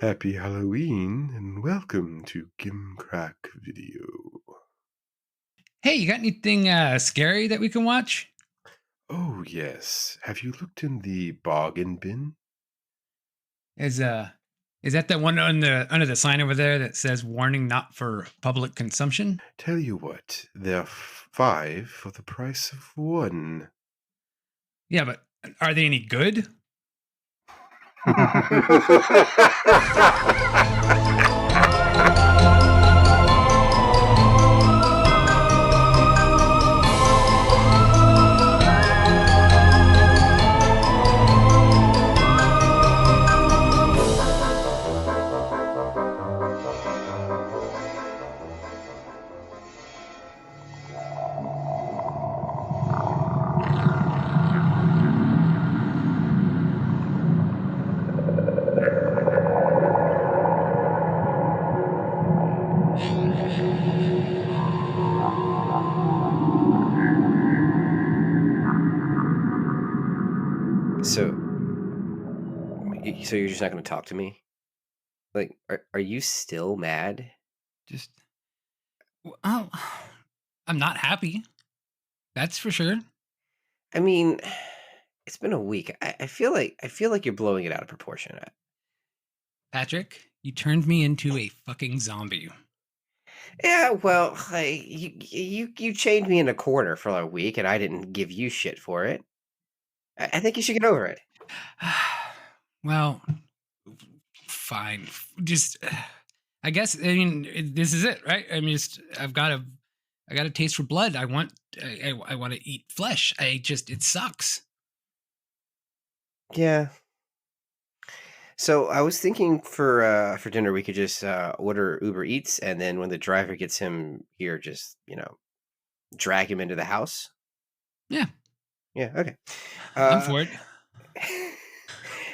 Happy Halloween and welcome to Gimcrack Video. Hey, you got anything scary that we can watch? Oh, yes. Have you looked in the bargain bin? Is uh is that the one on the under the sign over there that says warning not for public consumption? Tell you what, they're five for the price of one. Yeah, but are they any good? So, so you're just not going to talk to me? Like, are you still mad? Just oh, I'm not happy. That's for sure. I mean, it's been a week. I feel like you're blowing it out of proportion. Patrick, you turned me into a fucking zombie. Yeah, well, you chained me in a corner for a week, and I didn't give you shit for it. I think you should get over it. Well, fine. Just I guess this is it, right? I got a taste for blood. I want to eat flesh. It sucks. Yeah. So I was thinking for dinner we could just order Uber Eats, and then when the driver gets him here, just drag him into the house. Yeah, Yeah. Okay. I'm Uh, for it.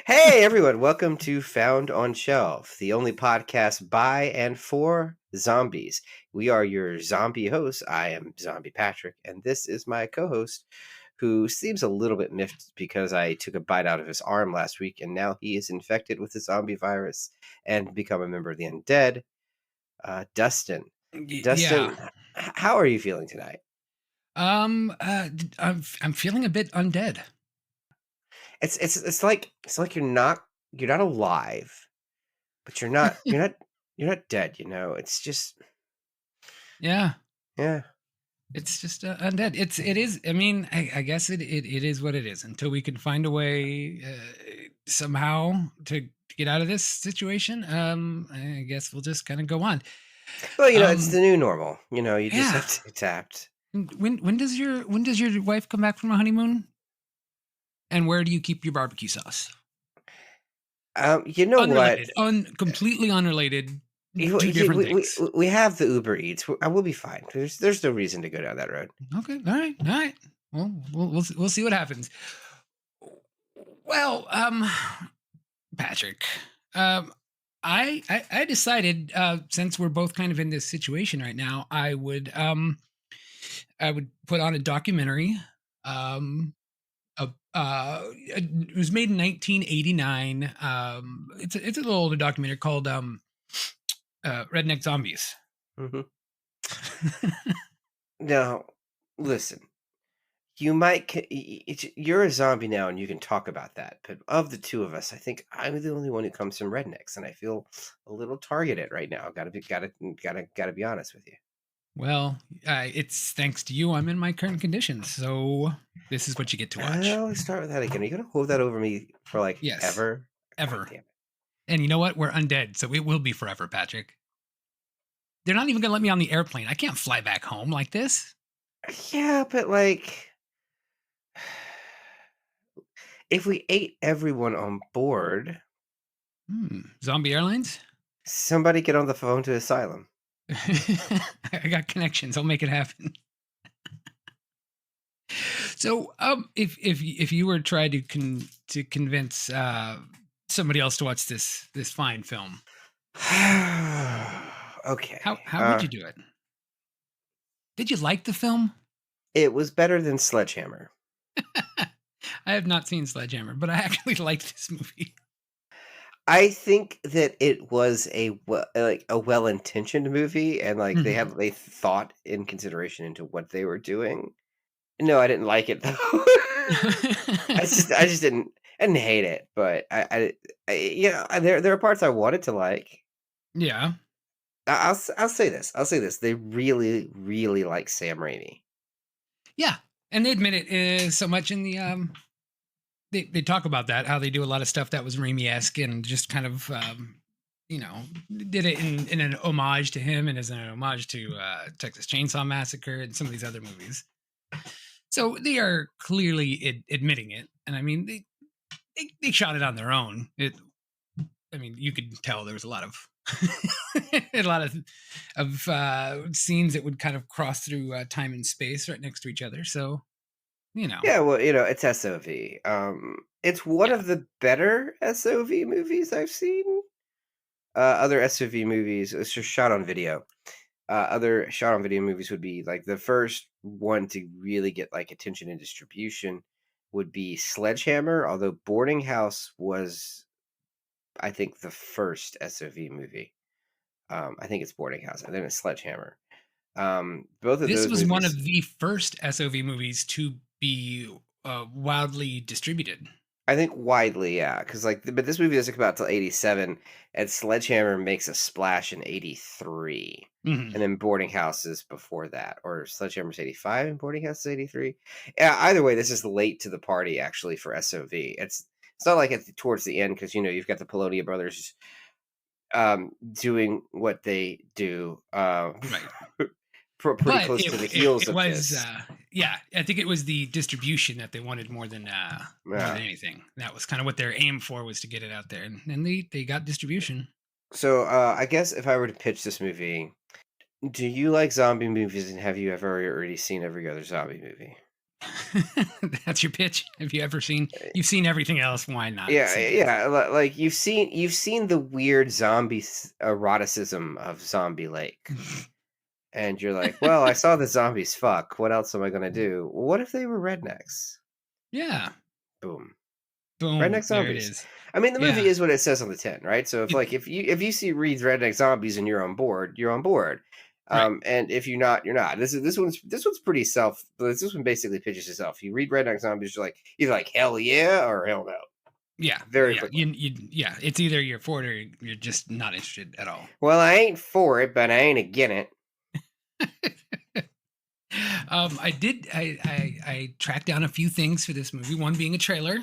Hey everyone, welcome to Found on Shelf, the only podcast by and for zombies. We are your zombie hosts. I am Zombie Patrick, and this is my co-host, who seems a little bit miffed because I took a bite out of his arm last week, and now he is infected with the zombie virus and become a member of the undead. Dustin. Yeah. Dustin, how are you feeling tonight? I'm feeling a bit undead. It's like you're not alive, but you're not dead. It's just Yeah, yeah. it's just undead. It is. I mean, I guess it is what it is until we can find a way somehow to get out of this situation. I guess we'll just kind of go on. Well, it's Um, the new normal. You just yeah. have to adapt. When does your wife come back from a honeymoon? And where do you keep your barbecue sauce? You know what? Unrelated, completely unrelated. Two We, different we, we, things. we have the Uber Eats. We'll be fine. There's no reason to go down that road. Okay, all right. Well, we'll see what happens. Well, Patrick, I decided since we're both kind of in this situation right now, I would put on a documentary. It was made in 1989. It's a little older documentary called Redneck Zombies. Hmm. Now, listen. You're a zombie now, and you can talk about that. But of the two of us, I think I'm the only one who comes from rednecks, and I feel a little targeted right now. Gotta be honest with you. Well, it's thanks to you I'm in my current conditions, so this is what you get to watch. Let's start with that again. Are you gonna hold that over me for like Yes, ever? God ever. damn And you know what? We're undead, so it will be forever, Patrick. They're not even gonna let me on the airplane. I can't fly back home like this. it. Yeah, but like, if we ate everyone on board, Zombie Airlines? somebody get on the phone to Asylum. I got connections. I'll make it happen. So, if you were trying to convince somebody else to watch this fine film, Okay. how would you do it? Did you like the film? It was better than Sledgehammer. I have not seen Sledgehammer, but I actually liked this movie. I think that it was a well-intentioned movie, and like Mhm. they thought in consideration into what they were doing. No, I didn't like it though. I didn't hate it, but there are parts I wanted to like. Yeah. I'll say this. I'll say this. They really, really like Sam Raimi. Yeah, and they admit it so much in the they talk about that, how they do a lot of stuff that was Raimi-esque and just kind of you know, did it in an homage to him and as an homage to Texas Chainsaw Massacre and some of these other movies. So they are clearly admitting it, and I mean they shot it on their own. I mean, you could tell there was a lot of a lot of scenes that would kind of cross through time and space right next to each other. So you know, Yeah, well, it's SOV. It's one yeah, of the better SOV movies I've seen. Other SOV movies, it's just shot on video. Other shot on video movies would be like the first one to really get like attention and distribution would be Sledgehammer, although Boarding House was, I think, the first SOV movie. I think it's Boarding House, and then it's Sledgehammer. Both of this those was one movies, of the first SOV movies to be wildly distributed. I think, widely, yeah, because but this movie doesn't come out till '87, and Sledgehammer makes a splash in '83, Mhm. and then Boarding House is before that, or Sledgehammer's '85 and Boarding House is '83. Yeah, either way, this is late to the party actually for SOV. It's not like it's towards the end because you've got the Polonia brothers doing what they do Right. pretty But close to the heels it of was this. yeah, I think it was the distribution that they wanted more than Yeah. anything. That was kind of what their aim for, was to get it out there, and they got distribution. So I guess if I were to pitch this movie, do you like zombie movies, and have you ever already seen every other zombie movie? That's your pitch. Have you ever seen? You've seen everything else. Why not Yeah, see this? yeah. Like you've seen the weird zombie eroticism of Zombie Lake, and you're like, well, I saw the zombies fuck. What else am I gonna do? What if they were rednecks? Yeah. Boom. Boom. Redneck There it Zombies. is. I mean, the movie Yeah. is what it says on the tin, right? So It, if you see Reed's Redneck Zombies and you're on board, you're on board. right. And if you're not, you're not. This one's pretty self. This one basically pitches itself. You read Redneck Zombies, you're like either like hell yeah or hell no, Yeah. very Yeah. quickly. Yeah. It's either you're for it or you're just not interested at all. Well, I ain't for it, but I ain't against it. I tracked down a few things for this movie. One being a trailer.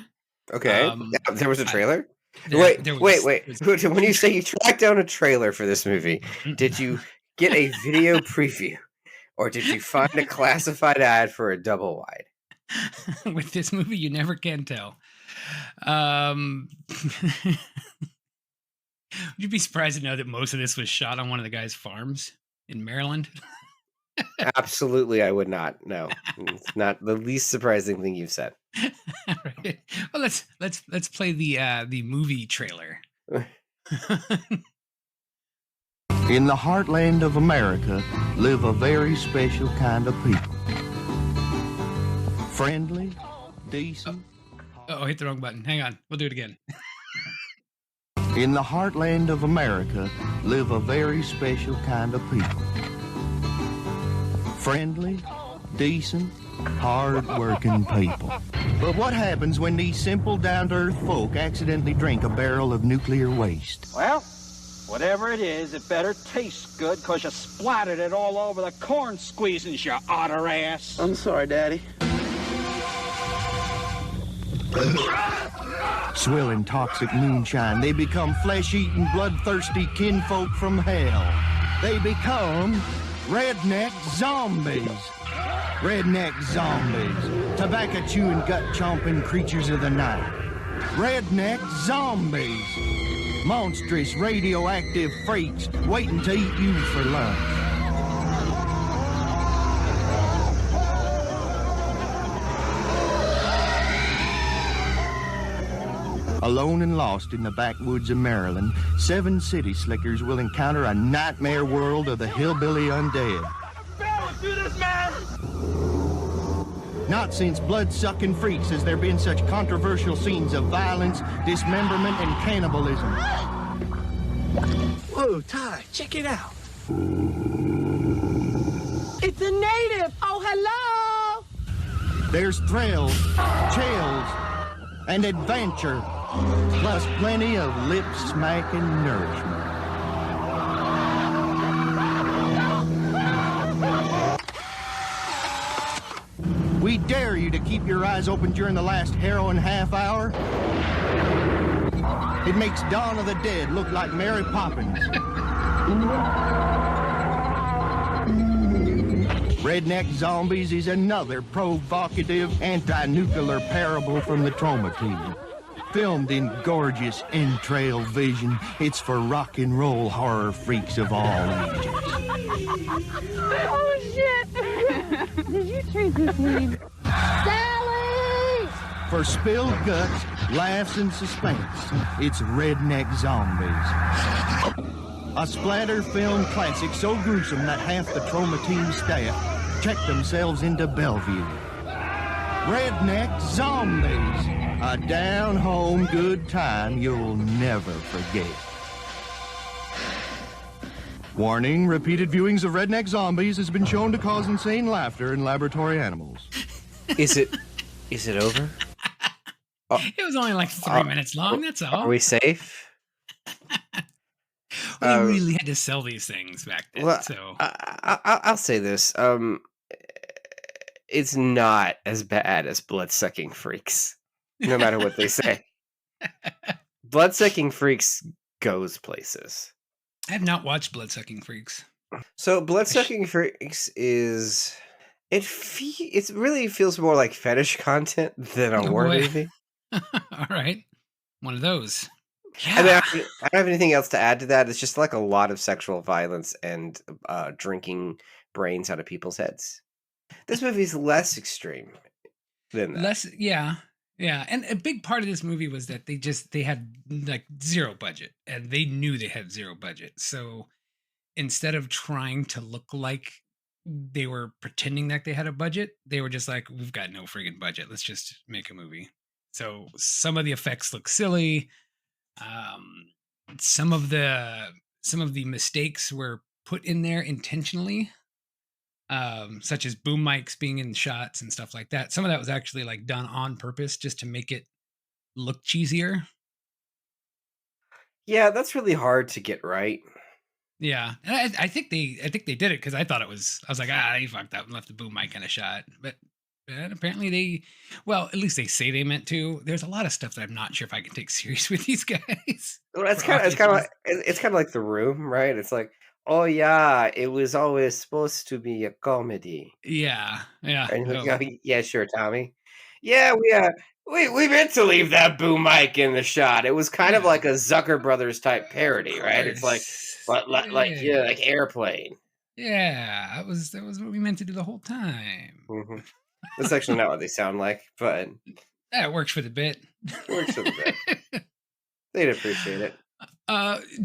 Okay, yeah, there was a I, trailer. there Wait. there was, When you say you tracked down a trailer for this movie, did you get a video preview, or did you find a classified ad for a double wide? with this movie, you never can tell. Would you be surprised to know that most of this was shot on one of the guy's farms in Maryland? Absolutely, I would not. No, it's not the least surprising thing you've said. Right. Well, let's play the movie trailer. In the heartland of America live a very special kind of people. Friendly, decent. Oh, hit the wrong button. Hang on. We'll do it again. In the heartland of America live a very special kind of people. Friendly, decent, hard-working people. But what happens when these simple, down-to-earth folk accidentally drink a barrel of nuclear waste? Well, whatever it is, it better taste good, 'cause you splattered it all over the corn squeezins, you otter ass. I'm sorry, Daddy. Swilling toxic moonshine, they become flesh-eating, bloodthirsty kinfolk from hell. They become Redneck Zombies. Redneck Zombies. Tobacco-chewing, gut-chomping creatures of the night. Redneck Zombies. Monstrous radioactive freaks waiting to eat you for lunch. Alone and lost in the backwoods of Maryland, 7 city slickers will encounter a nightmare world of the hillbilly undead. Not since Blood-Sucking Freaks has there been such controversial scenes of violence, dismemberment, and cannibalism. Whoa, Ty, check it out. It's a native. Oh, hello. There's thrills, chills, and adventure, plus plenty of lip-smacking nourishment. We dare you to keep your eyes open during the last harrowing half hour. It makes Dawn of the Dead look like Mary Poppins. Redneck Zombies is another provocative anti-nuclear parable from the trauma team. Filmed in gorgeous entrail vision, it's for rock and roll horror freaks of all ages. Oh, shit! Did you treat this weed? Sally! For spilled guts, laughs, and suspense, it's Redneck Zombies. A splatter film classic so gruesome that half the trauma team staff checked themselves into Bellevue. Redneck Zombies. A down-home good time you'll never forget. Warning, repeated viewings of Redneck Zombies has been shown to cause insane laughter in laboratory animals. Is it over? It was only like 3 minutes long, that's all. Are we safe? We really had to sell these things back then, Well, so... I'll say this. It's not as bad as Blood-Sucking Freaks, no matter what they say. Blood-Sucking Freaks goes places. I have not watched Blood-Sucking Freaks. So Blood-Sucking Freaks is... It really feels more like fetish content than a horror movie. All right. One of those. I mean, I don't have anything else to add to that. It's just like a lot of sexual violence and drinking brains out of people's heads. This movie's less extreme than that. Yeah. And a big part of this movie was that they had like zero budget, and they knew they had zero budget. So instead of trying to look like they were pretending that they had a budget, they were just like, we've got no friggin' budget. Let's just make a movie. So some of the effects look silly. Some of the mistakes were put in there intentionally, such as boom mics being in shots and stuff like that. Some of that was actually like done on purpose just to make it look cheesier. Yeah, that's really hard to get right. Yeah, and I think they did it because I thought I was like, they fucked up and left the boom mic in a shot, but apparently at least they say they meant to. There's a lot of stuff that I'm not sure if I can take serious with these guys. Well, it's kind of like The Room, right? It's like, oh yeah, it was always supposed to be a comedy. Yeah. And yeah, sure, Tommy. Yeah, we meant to leave that boom mic in the shot. It was kind of like a Zucker Brothers type parody, right? It's like Airplane. Yeah, that was what we meant to do the whole time. Mm-hmm. That's actually not what they sound like, but it works for the bit. They'd appreciate it.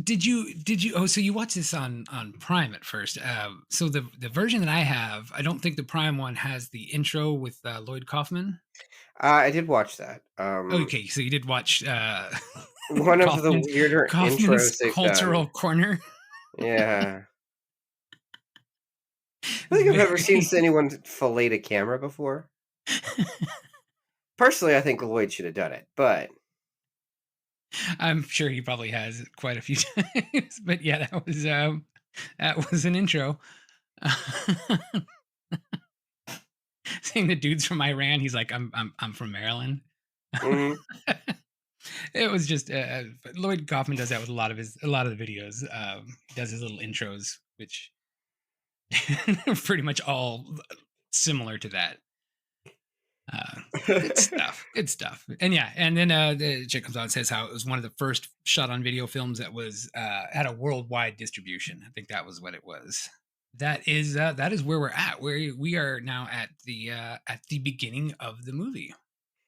Did you? Oh, so you watched this on Prime at first. So the version that I have, I don't think the Prime one has the intro with Lloyd Kaufman. I did watch that. Okay, so you did watch one of the weirder intros they've cultural done. corner. Yeah. I don't think I've ever seen anyone fillet a camera before. Personally, I think Lloyd should have done it, but I'm sure he probably has quite a few times. But yeah, that was an intro. Saying the dude's from Iran, he's like, I'm from Maryland. Mm-hmm. It was just Lloyd Kaufman does that with a lot of the videos. He does his little intros, which are pretty much all similar to that. Good stuff. And yeah, and then the chick comes out and says how it was one of the first shot on video films that was had a worldwide distribution. I think that was what it was. That is where we're at. We are now at the beginning of the movie.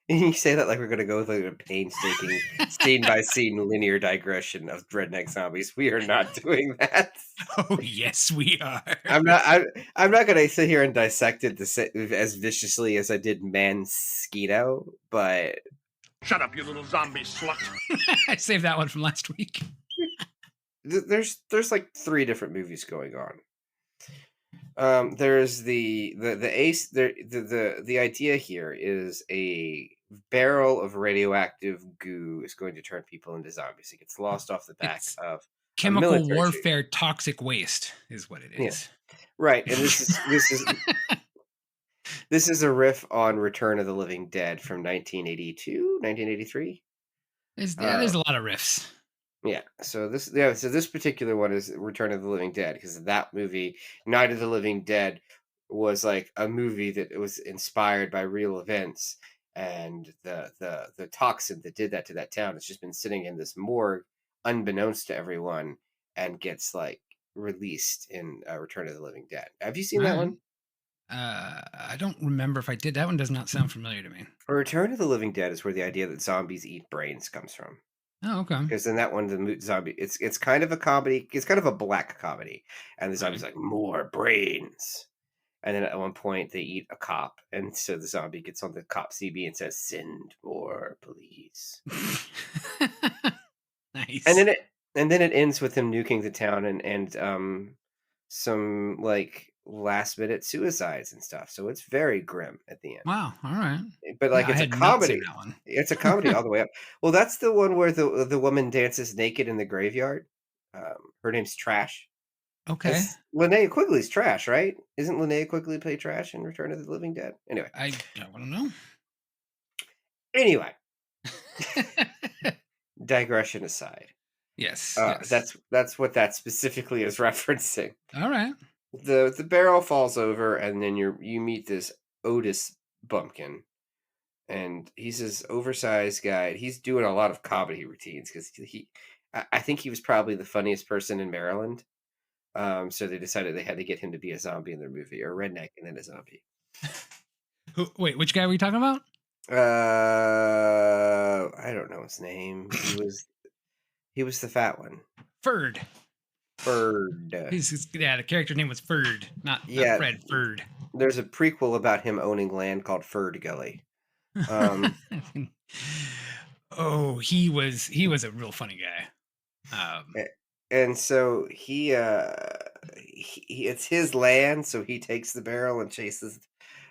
You say that like we're gonna go with like a painstaking scene by scene linear digression of Redneck Zombies. We are not doing that. Oh yes, we are. I'm not gonna sit here and dissect it as viciously as I did Mansquito, but Shut up, you little zombie slut. I saved that one from last week. there's like 3 different movies going on. There's the ace. The idea here is a barrel of radioactive goo is going to turn people into zombies. It gets lost off the back It's of chemical military warfare, toxic waste is what it is. right, and this is a riff on Return of the Living Dead from 1982, 1983. There's a lot of riffs. Yeah, so this particular one is Return of the Living Dead, because that movie, Night of the Living Dead, was like a movie that was inspired by real events, and the toxin that did that to that town has just been sitting in this morgue, unbeknownst to everyone, and gets like released in Return of the Living Dead. Have you seen that one? I don't remember if I did. That one does not sound familiar to me. Return of the Living Dead is where the idea that zombies eat brains comes from. Oh, okay. Because in that one, the zombie, it's kind of a comedy. It's kind of a black comedy, and the zombie's like, more brains. And then at one point, they eat a cop, and so the zombie gets on the cop CB and says, "Send more, please." Nice. And then it ends with him nuking the town and some like last minute suicides and stuff. So it's very grim at the end. Wow. All right. But like Yeah, I it's a had not seen comedy. that one. It's a comedy all the way up. Well, that's the one where the woman dances naked in the graveyard. Her name's Trash. Okay. Linnea Quigley's Trash, right? Isn't Linnea Quigley play Trash in Return of the Living Dead? Anyway. I don't know. Anyway. Digression aside. Yes. That's what that specifically is referencing. All right. The barrel falls over, and then you meet this Otis bumpkin, and he's this oversized guy. He's doing a lot of comedy routines because I think he was probably the funniest person in Maryland. So they decided they had to get him to be a zombie in their movie, or redneck and then a zombie. Wait, which guy are we talking about? I don't know his name. He was the fat one. Ferd. The character name was Ferd, not Fred. Ferd. There's a prequel about him owning land called Ferd Gully. Oh, he was a real funny guy. And so he it's his land, so he takes the barrel and chases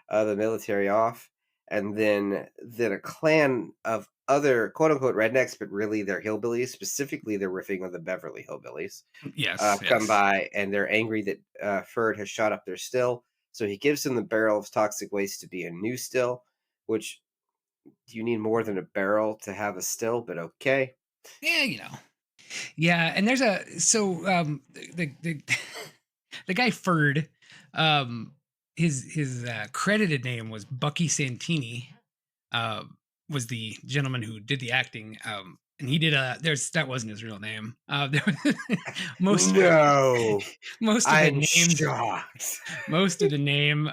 the military off, and then a clan of other quote unquote rednecks, but really they're hillbillies. Specifically, they're riffing on the Beverly Hillbillies. Yes, come by, and they're angry that Ferd has shot up their still. So he gives them the barrel of toxic waste to be a new still. Which, you need more than a barrel to have a still, but okay. Yeah, Yeah, and there's the guy Ferd, his credited name was Bucky Santini, was the gentleman who did the acting, and he did that wasn't his real name. Most of the names, most of the name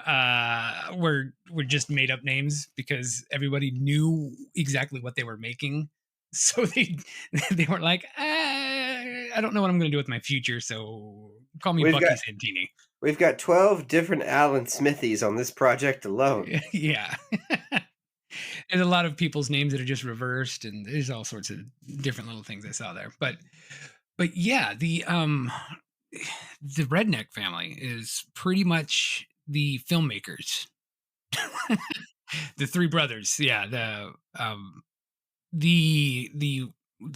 were just made up names because everybody knew exactly what they were making. So they weren't like, I don't know what I'm going to do with my future, so call me Bucky Santini. We've got 12 different Alan Smithies on this project alone. Yeah. There's a lot of people's names that are just reversed, and there's all sorts of different little things I saw there. But yeah, the Redneck family is pretty much the filmmakers. The 3 brothers, yeah. The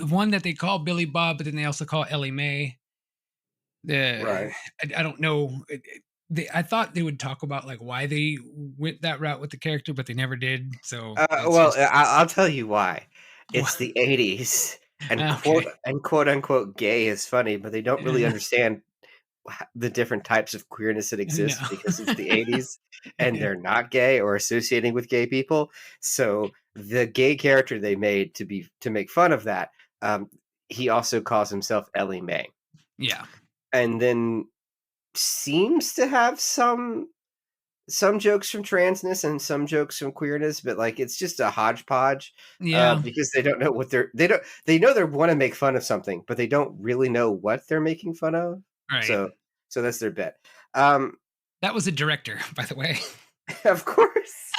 one that they call Billy Bob, but then they also call Ellie Mae. Right. I don't know. I thought they would talk about like why they went that route with the character, but they never did. So, I'll tell you why. It's the 80s, and quote unquote gay is funny, but they don't really understand the different types of queerness that exist because it's the 80s, and they're not gay or associating with gay people. So the gay character they made to make fun of that, he also calls himself Ellie Mae. Yeah, and then seems to have some some jokes from transness and some jokes from queerness, but like it's just a hodgepodge. Yeah. Because they don't know what they know they want to make fun of something, but they don't really know what they're making fun of. Right. So that's their bet. That was a director, by the way. Of course.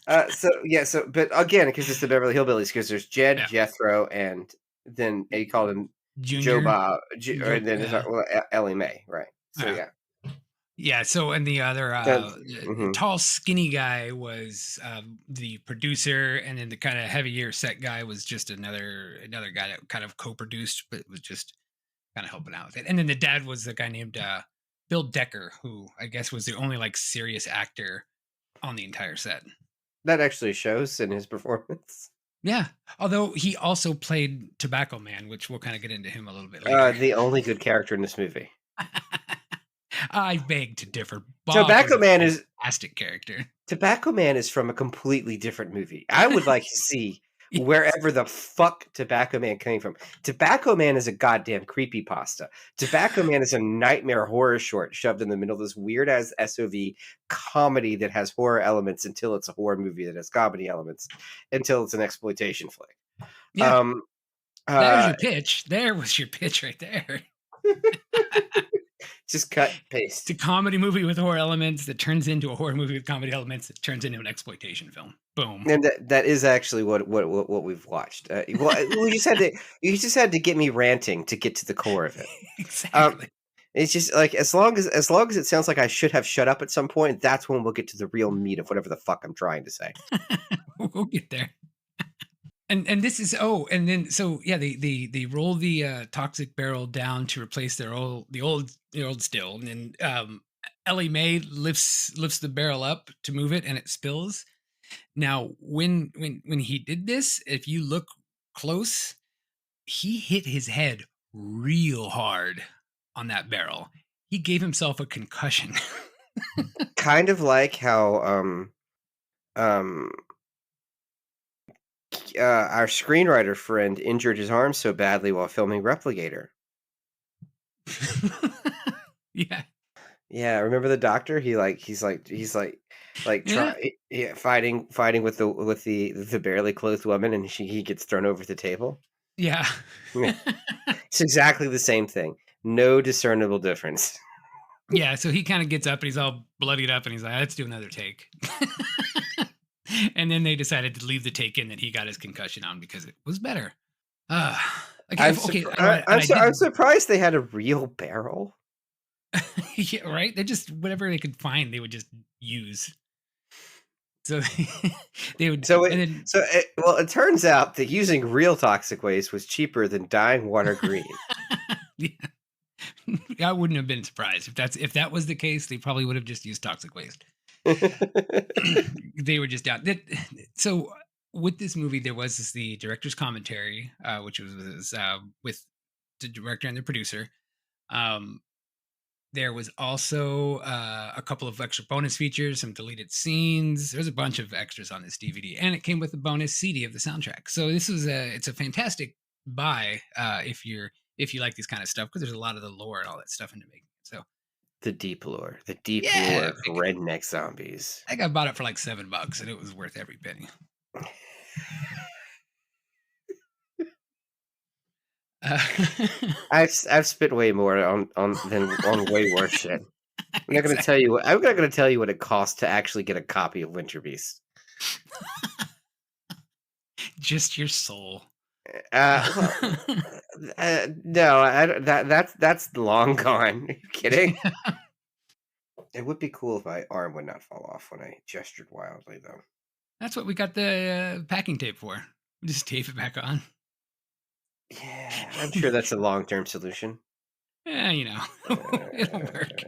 But again, because it's the Beverly Hillbillies, because there's Jed, Yeah. Jethro, and then he called him Junior. Joe Bob, and then Yeah. Ellie Mae, right? So Yeah. Yeah. So, and the other tall, skinny guy was the producer, and then the kind of heavier set guy was just another guy that kind of co-produced, but was just kind of helping out with it. And then the dad was the guy named Bill Decker, who I guess was the only like serious actor on the entire set. That actually shows in his performance. Yeah, although he also played Tobacco Man, which we'll kind of get into him a little bit later. The only good character in this movie. I beg to differ. Tobacco Man is a fantastic character. Tobacco Man is from a completely different movie. I would like to see wherever the fuck Tobacco Man came from. Tobacco Man is a goddamn creepypasta. Tobacco Man is a nightmare horror short shoved in the middle of this weird ass SOV comedy that has horror elements until it's a horror movie that has comedy elements until it's an exploitation flick. Yeah. There's your pitch. There was your pitch right there. Just cut, paste. It's a comedy movie with horror elements that turns into a horror movie with comedy elements that turns into an exploitation film. Boom. And that is actually what we've watched. You just had to get me ranting to get to the core of it. Exactly. It's just like as long as it sounds like I should have shut up at some point, that's when we'll get to the real meat of whatever the fuck I'm trying to say. We'll get there. And this is they roll the toxic barrel down to replace the old still, and then Ellie Mae lifts the barrel up to move it, and it spills. Now, when he did this, if you look close, he hit his head real hard on that barrel. He gave himself a concussion. Kind of like how our screenwriter friend injured his arm so badly while filming Replicator. Yeah. Remember the doctor? He's fighting with the barely clothed woman, and he gets thrown over the table. Yeah. It's exactly the same thing. No discernible difference. Yeah. So he kind of gets up and he's all bloodied up, and he's like, "Let's do another take." And then they decided to leave the take in that he got his concussion on because it was better. I'm surprised they had a real barrel. Yeah, right. They just whatever they could find, they would just use. So they would. It turns out that using real toxic waste was cheaper than dyeing water green. Yeah. I wouldn't have been surprised if that was the case. They probably would have just used toxic waste. They were just down. So with this movie, there was the director's commentary, which was with the director and the producer. There was also a couple of extra bonus features, some deleted scenes. There's a bunch of extras on this DVD, and it came with a bonus CD of the soundtrack. So this was it's a fantastic buy if you like this kind of stuff, because there's a lot of the lore and all that stuff into making it. So the deep lore of Redneck Zombies. I think I bought it for like $7, and it was worth every penny. I've spent way more on way worse shit. I'm not going to tell you. I'm not going to tell you what it costs to actually get a copy of Winter Beast. Just your soul. No, that's long gone. Are you kidding? It would be cool if my arm would not fall off when I gestured wildly, though. That's what we got the packing tape for. We just tape it back on. Yeah, I'm sure that's a long-term solution. Yeah, it'll work.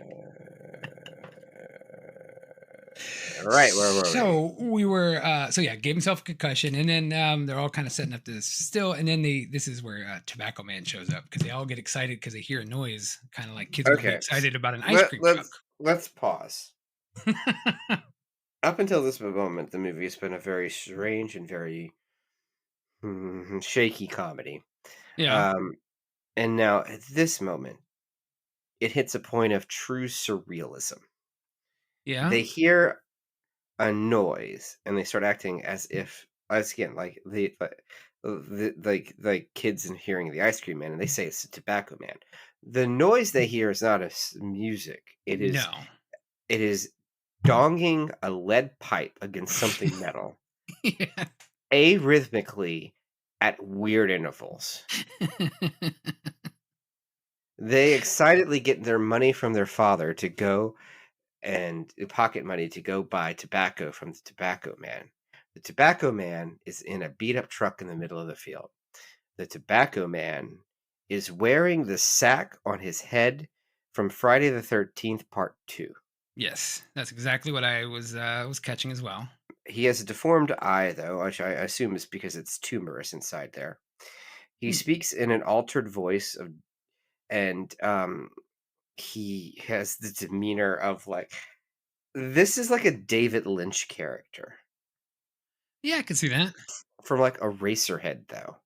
All right, where were we? So we were, gave himself a concussion, and then they're all kind of setting up this still, and then this is where Tobacco Man shows up, because they all get excited because they hear a noise, kind of like kids would get excited about an ice cream truck. Let's pause. Up until this moment, the movie has been a very strange and very shaky comedy. Yeah. And now at this moment, it hits a point of true surrealism. Yeah. They hear a noise and they start acting as if, as again, like like kids in hearing the ice cream man, and they say it's the tobacco man. The noise they hear is not music. No. It is donging a lead pipe against something metal, Yeah. arrhythmically at weird intervals. They excitedly get their money from their father to go and pocket money to go buy tobacco from the tobacco man. The tobacco man is in a beat up truck in the middle of the field. The tobacco man is wearing the sack on his head from Friday the 13th, part 2. Yes, that's exactly what I was catching as well. He has a deformed eye, though, which I assume is because it's tumorous inside there. He speaks in an altered voice and he has the demeanor of like, this is like a David Lynch character. Yeah, I can see that. From like Eraserhead, though.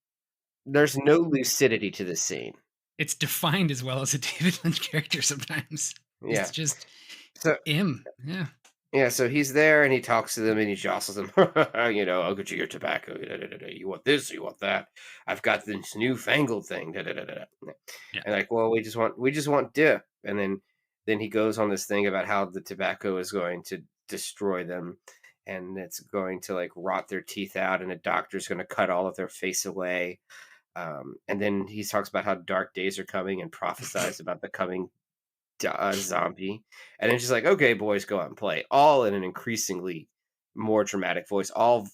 There's no lucidity to the scene. It's defined as well as a David Lynch character sometimes. Yeah. It's just So him. Yeah. Yeah, so he's there and he talks to them and he jostles them. I'll get you your tobacco. You want this? You want that? I've got this newfangled thing. Yeah. And like, well, we just want dip. And then he goes on this thing about how the tobacco is going to destroy them, and it's going to like rot their teeth out, and a doctor's going to cut all of their face away. And then he talks about how dark days are coming and prophesies about the coming zombie, and then she's like, okay boys, go out and play, all in an increasingly more dramatic voice, all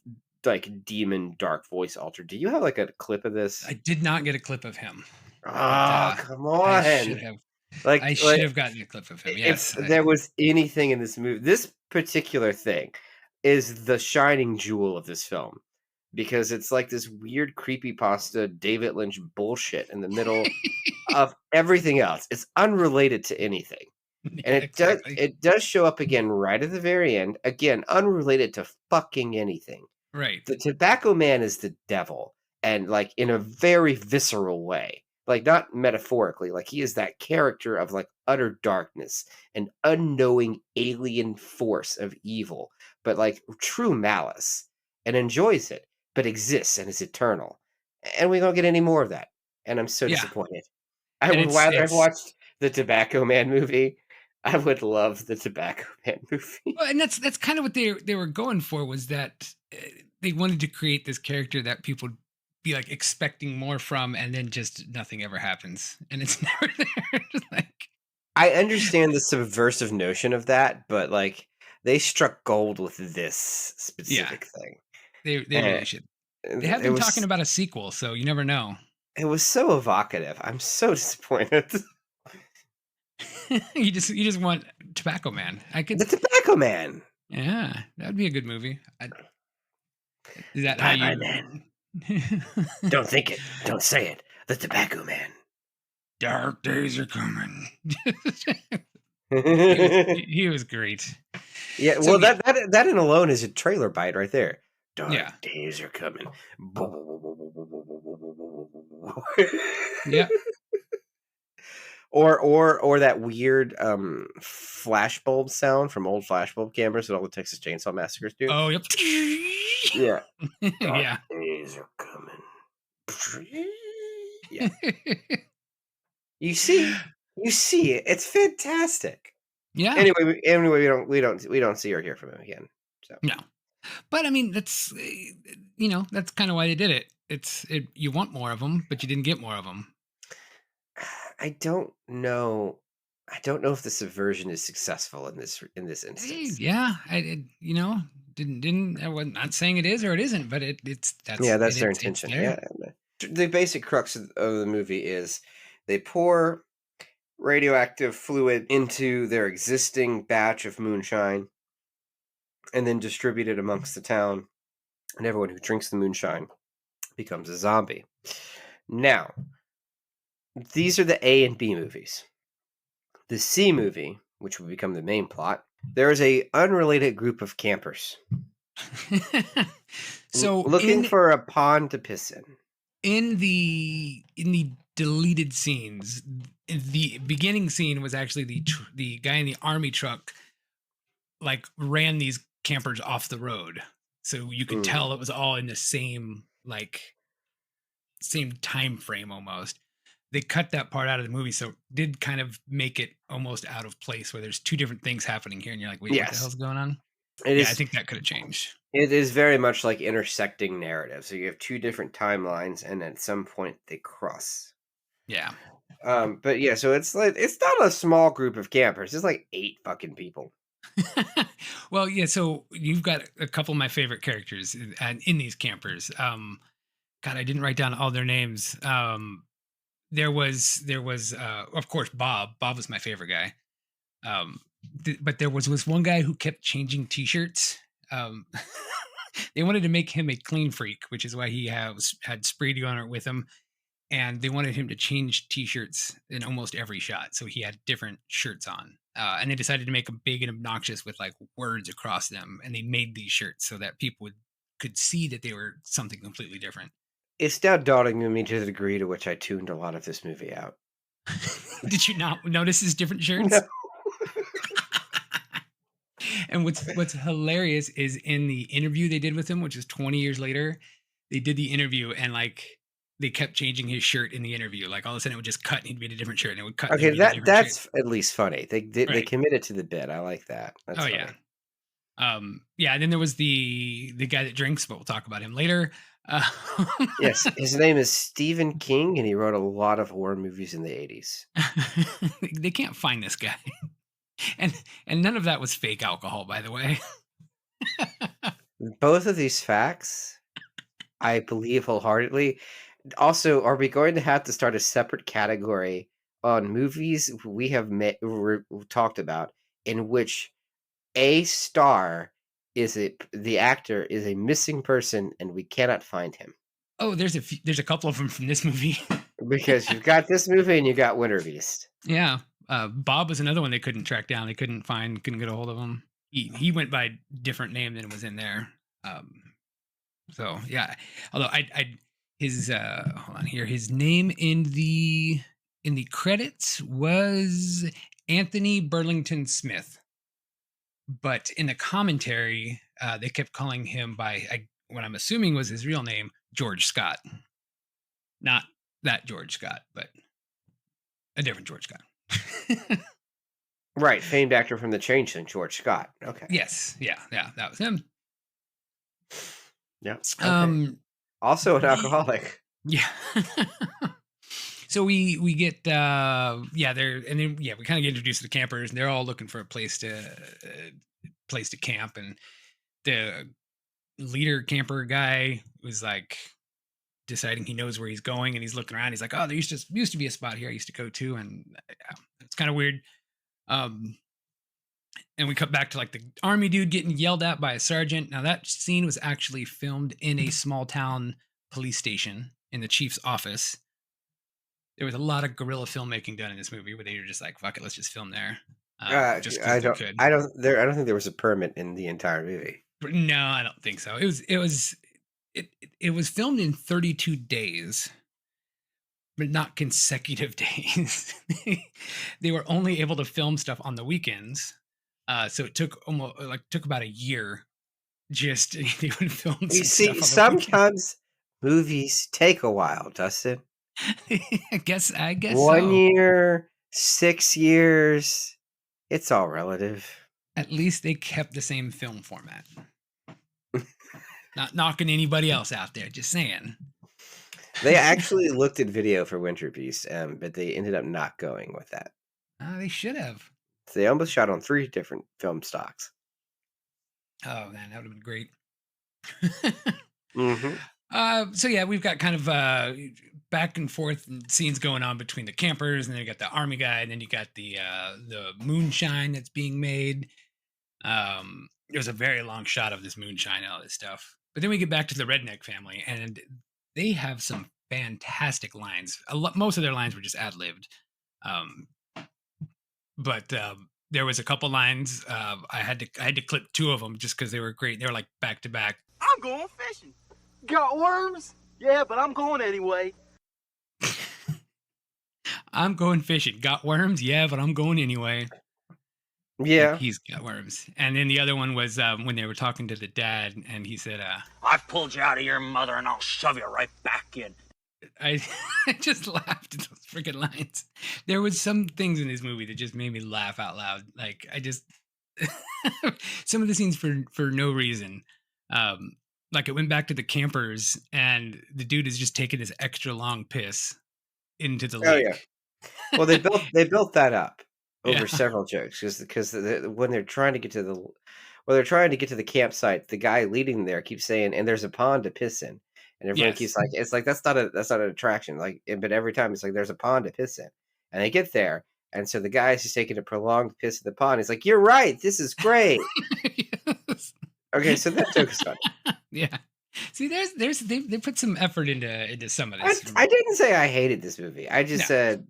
like demon dark voice altered. Do you have like a clip of this? I did not get a clip of him. Come on. I should have gotten a clip of him. Yes. If there was anything in this movie, this particular thing is the shining jewel of this film, because it's like this weird creepypasta David Lynch bullshit in the middle of everything else. It's unrelated to anything. And it does show up again right at the very end. Again, unrelated to fucking anything. Right. The tobacco man is the devil, and like in a very visceral way. Like not metaphorically, like he is that character of like utter darkness, an unknowing alien force of evil, but like true malice, and enjoys it, but exists and is eternal. And we don't get any more of that. And I'm so disappointed. I would rather have watched the Tobacco Man movie. I would love the Tobacco Man movie. Well, and that's kind of what they were going for, was that they wanted to create this character that people be like expecting more from, and then just nothing ever happens, and it's never there. Like, I understand the subversive notion of that, but like they struck gold with this specific thing. They really should. They have been talking about a sequel, so you never know. It was so evocative. I'm so disappointed. you just want Tobacco Man. The Tobacco Man. Yeah, that would be a good movie. Is that how you? Man. Don't think it. Don't say it. The Tobacco Man. Dark days are coming. he was great. Yeah, So, well, that in alone is a trailer bite right there. Dark days are coming. Yeah. Or that weird flashbulb sound from old flashbulb cameras that all the Texas Chainsaw Massacres do. Oh, yep. Yeah. Yeah. Days are coming. Yeah. You see it. It's fantastic. Yeah. Anyway, we don't see or hear from him again. So no, but I mean that's that's kind of why they did it. You want more of them, but you didn't get more of them. I don't know if the subversion is successful in this instance. Yeah, didn't. I was not saying it is or it isn't, but that's their intention. Yeah, the basic crux of the movie is they pour radioactive fluid into their existing batch of moonshine, and then distribute it amongst the town, and everyone who drinks the moonshine becomes a zombie. Now, these are the A and B movies. The C movie, which will become the main plot, there is a unrelated group of campers. So looking for a pond to piss in. In the deleted scenes, the beginning scene was actually the guy in the army truck like ran these campers off the road, so you could tell it was all in the same time frame almost. They cut that part out of the movie, so it did kind of make it almost out of place, where there's two different things happening here, and you're like, wait, what the hell's going on? I think that could have changed. It is very much like intersecting narratives. So you have two different timelines, and at some point they cross. Yeah. But yeah, so it's like it's not a small group of campers. It's like 8 fucking people. Well, yeah. So you've got a couple of my favorite characters in these campers. God, I didn't write down all their names. There was of course Bob. Bob was my favorite guy. But there was one guy who kept changing T-shirts. They wanted to make him a clean freak, which is why he had spray deodorant with him, and they wanted him to change T-shirts in almost every shot, so he had different shirts on. And they decided to make them big and obnoxious with like words across them, and they made these shirts so that people could see that they were something completely different. It's now dawning on me to the degree to which I tuned a lot of this movie out. Did you not notice his different shirts? No. And what's hilarious is in the interview they did with him, which is 20 years later, they did the interview and like they kept changing his shirt in the interview. Like all of a sudden it would just cut and he'd be in a different shirt, and it would cut. Okay, that's at least funny. They committed to the bit. I like that. That's funny. Yeah. And then there was the guy that drinks, but we'll talk about him later. Yes, his name is Stephen King, and he wrote a lot of horror movies in the 80s. They can't find this guy. And none of that was fake alcohol, by the way. Both of these facts, I believe wholeheartedly. Also, are we going to have to start a separate category on movies we have talked about in which a star the actor is a missing person and we cannot find him? Oh, there's a couple of them from this movie. Because you've got this movie and you got Winter Beast. Yeah. Bob was another one they couldn't track down. They couldn't get a hold of him. He went by a different name than was in there. So yeah, although his hold on here, his name in the credits was Anthony Burlington Smith, but in the commentary they kept calling him by what I'm assuming was his real name, George Scott. Not that George Scott, but a different George Scott. Right, famed actor from The Changeling, George Scott. Okay. Yes, yeah, that was him. Yeah. Okay. Also an alcoholic. Yeah. So we get we kind of get introduced to the campers, and they're all looking for a place to camp, and the leader camper guy was like deciding he knows where he's going, and he's looking around. He's like, oh, there used to be a spot here I used to go to, and it's kind of weird. And we cut back to like the army dude getting yelled at by a sergeant. Now that scene was actually filmed in a small town police station in the chief's office. There was a lot of guerrilla filmmaking done in this movie where they were just like, fuck it, let's just film there. I don't think there was a permit in the entire movie. No, I don't think so. It was filmed in 32 days, but not consecutive days. They were only able to film stuff on the weekends. So it took about a year. Just they would film. You see, sometimes movies take a while, Dustin. I guess 1 year, 6 years. It's all relative. At least they kept the same film format. Not knocking anybody else out there, just saying. They actually looked at video for Winter Beast, but they ended up not going with that. They should have. So they almost shot on 3 different film stocks. Oh man, that would have been great. Mm-hmm. So yeah, we've got kind of back and forth scenes going on between the campers, and then you got the army guy, and then you got the moonshine that's being made. There's a very long shot of this moonshine and all this stuff. But then we get back to the Redneck family, and they have some fantastic lines. Most of their lines were just ad-libbed. But there was a couple lines. I had to clip 2 of them just because they were great. They were like back to back. I'm going fishing. Got worms? Yeah, but I'm going anyway. I'm going fishing. Got worms? Yeah, but I'm going anyway. Yeah. he's got worms. And then the other one was when they were talking to the dad, and he said, I've pulled you out of your mother and I'll shove you right back in. I just laughed at those freaking lines. There was some things in this movie that just made me laugh out loud. Like I just some of the scenes for no reason. Like it went back to the campers, and the dude is just taking this extra long piss into the Oh, yeah. lake. Well, they built that up over Yeah. several jokes because when they're trying to get to the campsite, the guy leading there keeps saying, "And there's a pond to piss in," and everyone Yes. keeps like, "It's like that's not an attraction." Like, but every time it's like, "There's a pond to piss in," and they get there, and so the guy's just taking a prolonged piss in the pond. He's like, "You're right. This is great." Yes. Okay, so that joke is funny. Yeah. See, they put some effort into some of this. I didn't say I hated this movie. I just No. said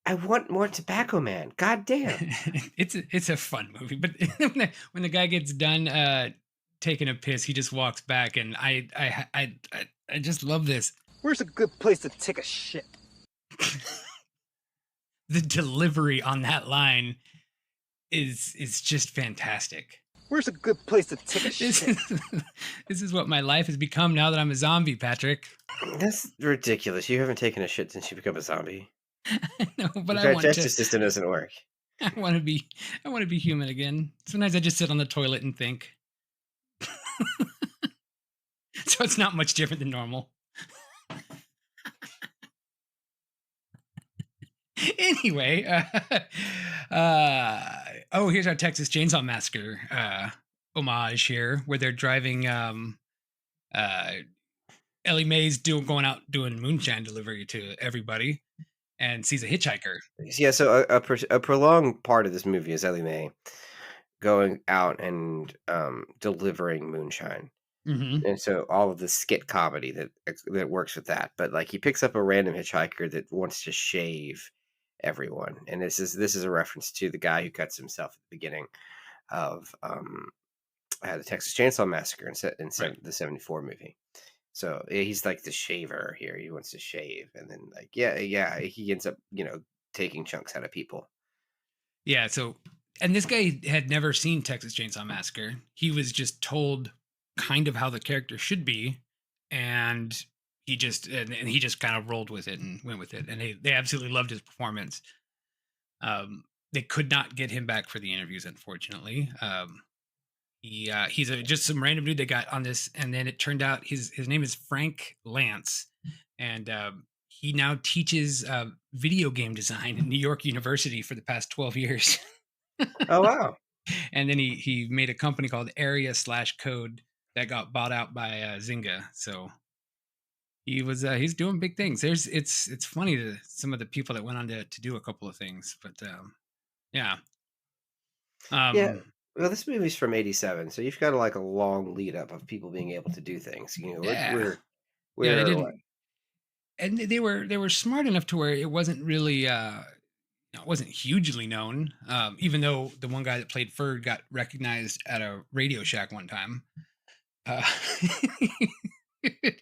I want more Tobacco Man. God damn. It's a fun movie, but when the guy gets done taking a piss, he just walks back, and I just love this. Where's a good place to take a shit? The delivery on that line is just fantastic. Where's a good place to take a This shit? is, this is what my life has become now that I'm a zombie, Patrick. That's ridiculous. You haven't taken a shit since you become a zombie. No, but Your I want digestive to. system doesn't work. I want to be human again. Sometimes I just sit on the toilet and think. So it's not much different than normal. Anyway, here's our Texas Chainsaw Massacre homage here, where they're driving. Ellie Mae's going out doing moonshine delivery to everybody, and sees a hitchhiker. Yeah, so a prolonged part of this movie is Ellie Mae going out and delivering moonshine. Mm-hmm. And so all of the skit comedy that works with that. But like he picks up a random hitchhiker that wants to shave everyone. And this is a reference to the guy who cuts himself at the beginning of the Texas Chainsaw Massacre in Right. the 74 movie. So he's like the shaver here. He wants to shave, and then like yeah, he ends up taking chunks out of people. Yeah. So, and this guy had never seen Texas Chainsaw Massacre. He was just told kind of how the character should be, and he just kind of rolled with it and went with it. And they absolutely loved his performance. They could not get him back for the interviews, unfortunately. He's just some random dude they got on this, and then it turned out his name is Frank Lance, and he now teaches video game design at New York University for the past 12 years. Oh wow! And then he made a company called Area/Code that got bought out by Zynga. So he's doing big things. It's funny to some of the people that went on to do a couple of things, but yeah. Yeah. Well, this movie's from '87, so you've got like a long lead up of people being able to do things. Yeah. We're They what? didn't, and they were smart enough to where it wasn't really it wasn't hugely known. Even though the one guy that played Ferg got recognized at a Radio Shack one time.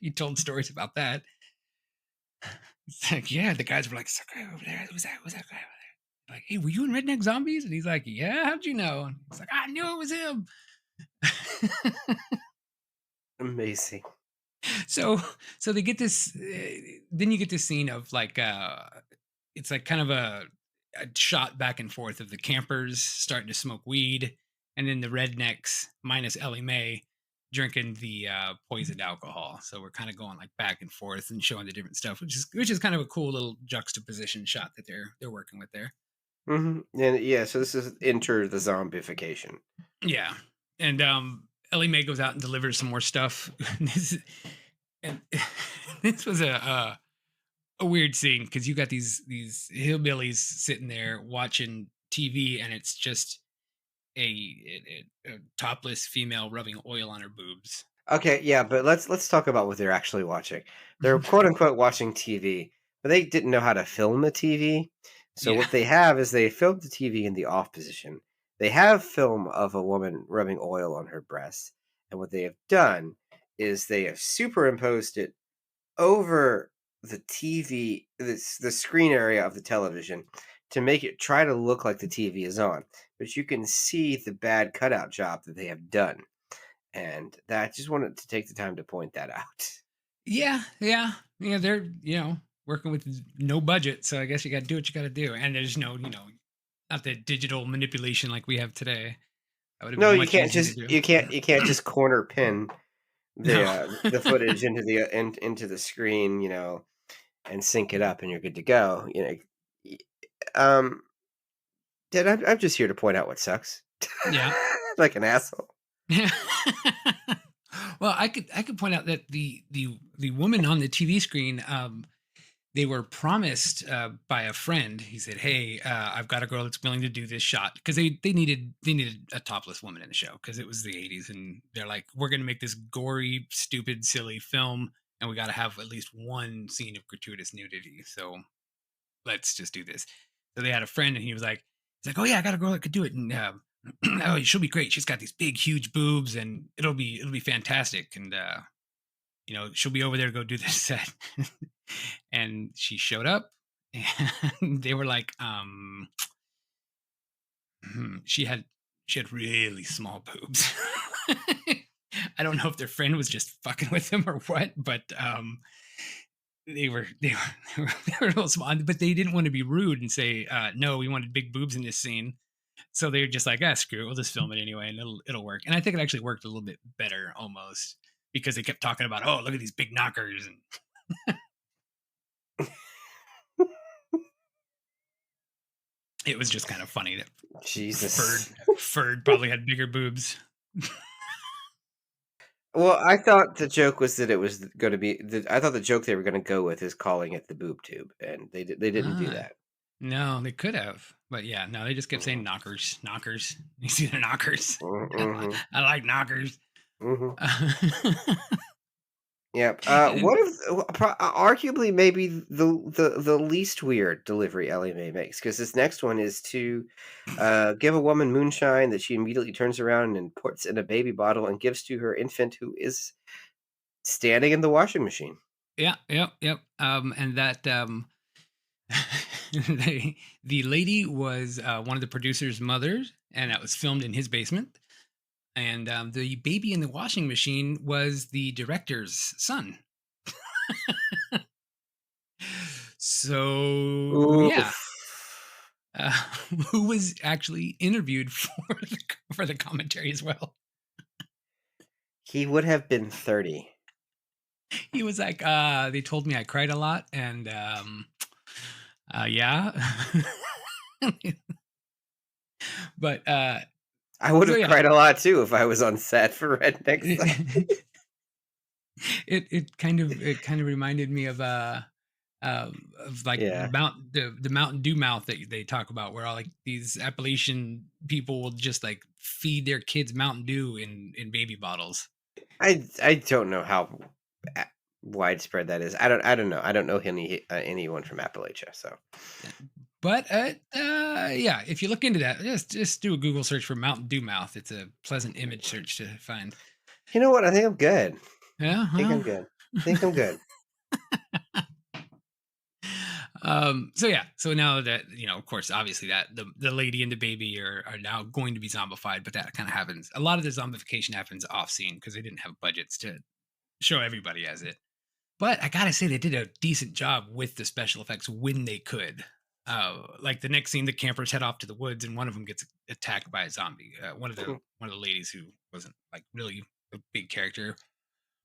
He told stories about that. It's like, yeah, the guys were like, "So guy over there, who's that guy over there?" Like, "Hey, were you in Redneck Zombies?" And he's like, "Yeah, how'd you know?" And he's like, "I knew it was him." Amazing. So they get this. Then you get this scene of like, it's like kind of a shot back and forth of the campers starting to smoke weed, and then the rednecks minus Ellie Mae drinking the poisoned alcohol. So we're kind of going like back and forth and showing the different stuff, which is kind of a cool little juxtaposition shot that they're working with there. And yeah, so this is enter the zombification. Yeah, and Ellie Mae goes out and delivers some more stuff. This was a weird scene because you got these hillbillies sitting there watching TV, and it's just a topless female rubbing oil on her boobs. Okay, yeah, but let's talk about what they're actually watching. They're quote unquote watching TV, but they didn't know how to film the TV. So Yeah. what they have is they filmed the TV in the off position. They have film of a woman rubbing oil on her breasts, and what they have done is they have superimposed it over the TV, the screen area of the television, to make it try to look like the TV is on, but you can see the bad cutout job that they have done, and that I just wanted to take the time to point that out. Yeah, they're working with no budget, so I guess you got to do what you got to do. And there's no, not the digital manipulation like we have today. That would have No, been you much can't easier just to do. you can't just corner pin No. the footage into into the screen, and sync it up, and you're good to go. Um, Dad, I'm just here to point out what sucks. Yeah. Like an asshole. Yeah. Well, I could point out that the woman on the TV screen, they were promised by a friend. He said, "Hey, I've got a girl that's willing to do this shot," because they needed a topless woman in the show because it was the 80s, and they're like, "We're going to make this gory, stupid, silly film, and we got to have at least one scene of gratuitous nudity. So let's just do this." So they had a friend, and he's like, "Oh yeah, I got a girl that could do it, and oh, she'll be great. She's got these big, huge boobs, and it'll be fantastic. And she'll be over there to go do this set." And she showed up, and they were like, she had really small boobs. I don't know if their friend was just fucking with him or what, but they were a little small, but they didn't want to be rude and say, "No, we wanted big boobs in this scene." So they were just like, screw it, we'll just film it anyway, and it'll work. And I think it actually worked a little bit better almost because they kept talking about, "Oh, look at these big knockers," and it was just kind of funny that Jesus. Ferd probably had bigger boobs. Well, I thought the joke was that it was going to be. I thought the joke they were going to go with is calling it the boob tube, and they didn't do that. No, they could have, but yeah, no, they just kept saying knockers. You see the knockers? Mm-hmm. I like knockers. Mm-hmm. Yep. What if arguably maybe the least weird delivery Ellie Mae makes, because this next one is to give a woman moonshine that she immediately turns around and puts in a baby bottle and gives to her infant who is standing in the washing machine. Yeah. And that the lady was one of the producer's mothers, and that was filmed in his basement. And the baby in the washing machine was the director's son. So, Oof. yeah. Who was actually interviewed for the commentary as well. He would have been 30. He was like, they told me I cried a lot, and yeah. But I would have cried a lot too if I was on set for Redneck Zombies. It kind of reminded me of like the Mountain Dew mouth that they talk about, where all like these Appalachian people will just like feed their kids Mountain Dew in baby bottles. I don't know how widespread that is. I don't know. I don't know anyone from Appalachia, so. But yeah, if you look into that, just do a Google search for Mountain Dew mouth. It's a pleasant image search to find. You know what? I think I'm good. Yeah, I think I'm good. So now that of course, obviously that the lady and the baby are now going to be zombified, but that kind of happens. A lot of the zombification happens off scene because they didn't have budgets to show everybody as it. But I gotta say, they did a decent job with the special effects when they could. Like the next scene, the campers head off to the woods, and one of them gets attacked by a zombie. One of the ladies who wasn't like really a big character,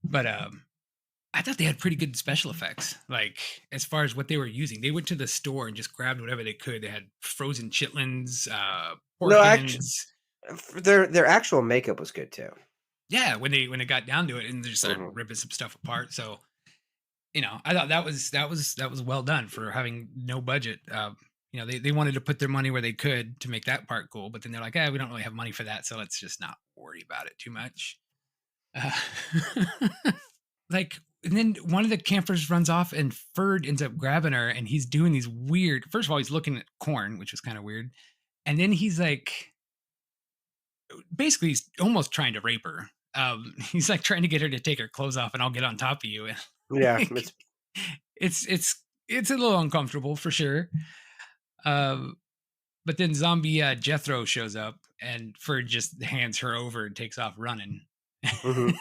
but I thought they had pretty good special effects. Like as far as what they were using, they went to the store and just grabbed whatever they could. They had frozen chitlins, pork hens. Their actual makeup was good too. Yeah, when they got down to it, and they just started ripping some stuff apart. So. I thought that was well done for having no budget. They wanted to put their money where they could to make that part cool, but then they're like, we don't really have money for that, so let's just not worry about it too much. Like, and then one of the campers runs off, and Ferd ends up grabbing her, and he's doing these weird. First of all, he's looking at corn, which was kind of weird, and then he's like, basically, he's almost trying to rape her. He's like trying to get her to take her clothes off, and I'll get on top of you. Yeah, it's a little uncomfortable for sure. But then zombie Jethro shows up, and Ferd just hands her over and takes off running. Mhm.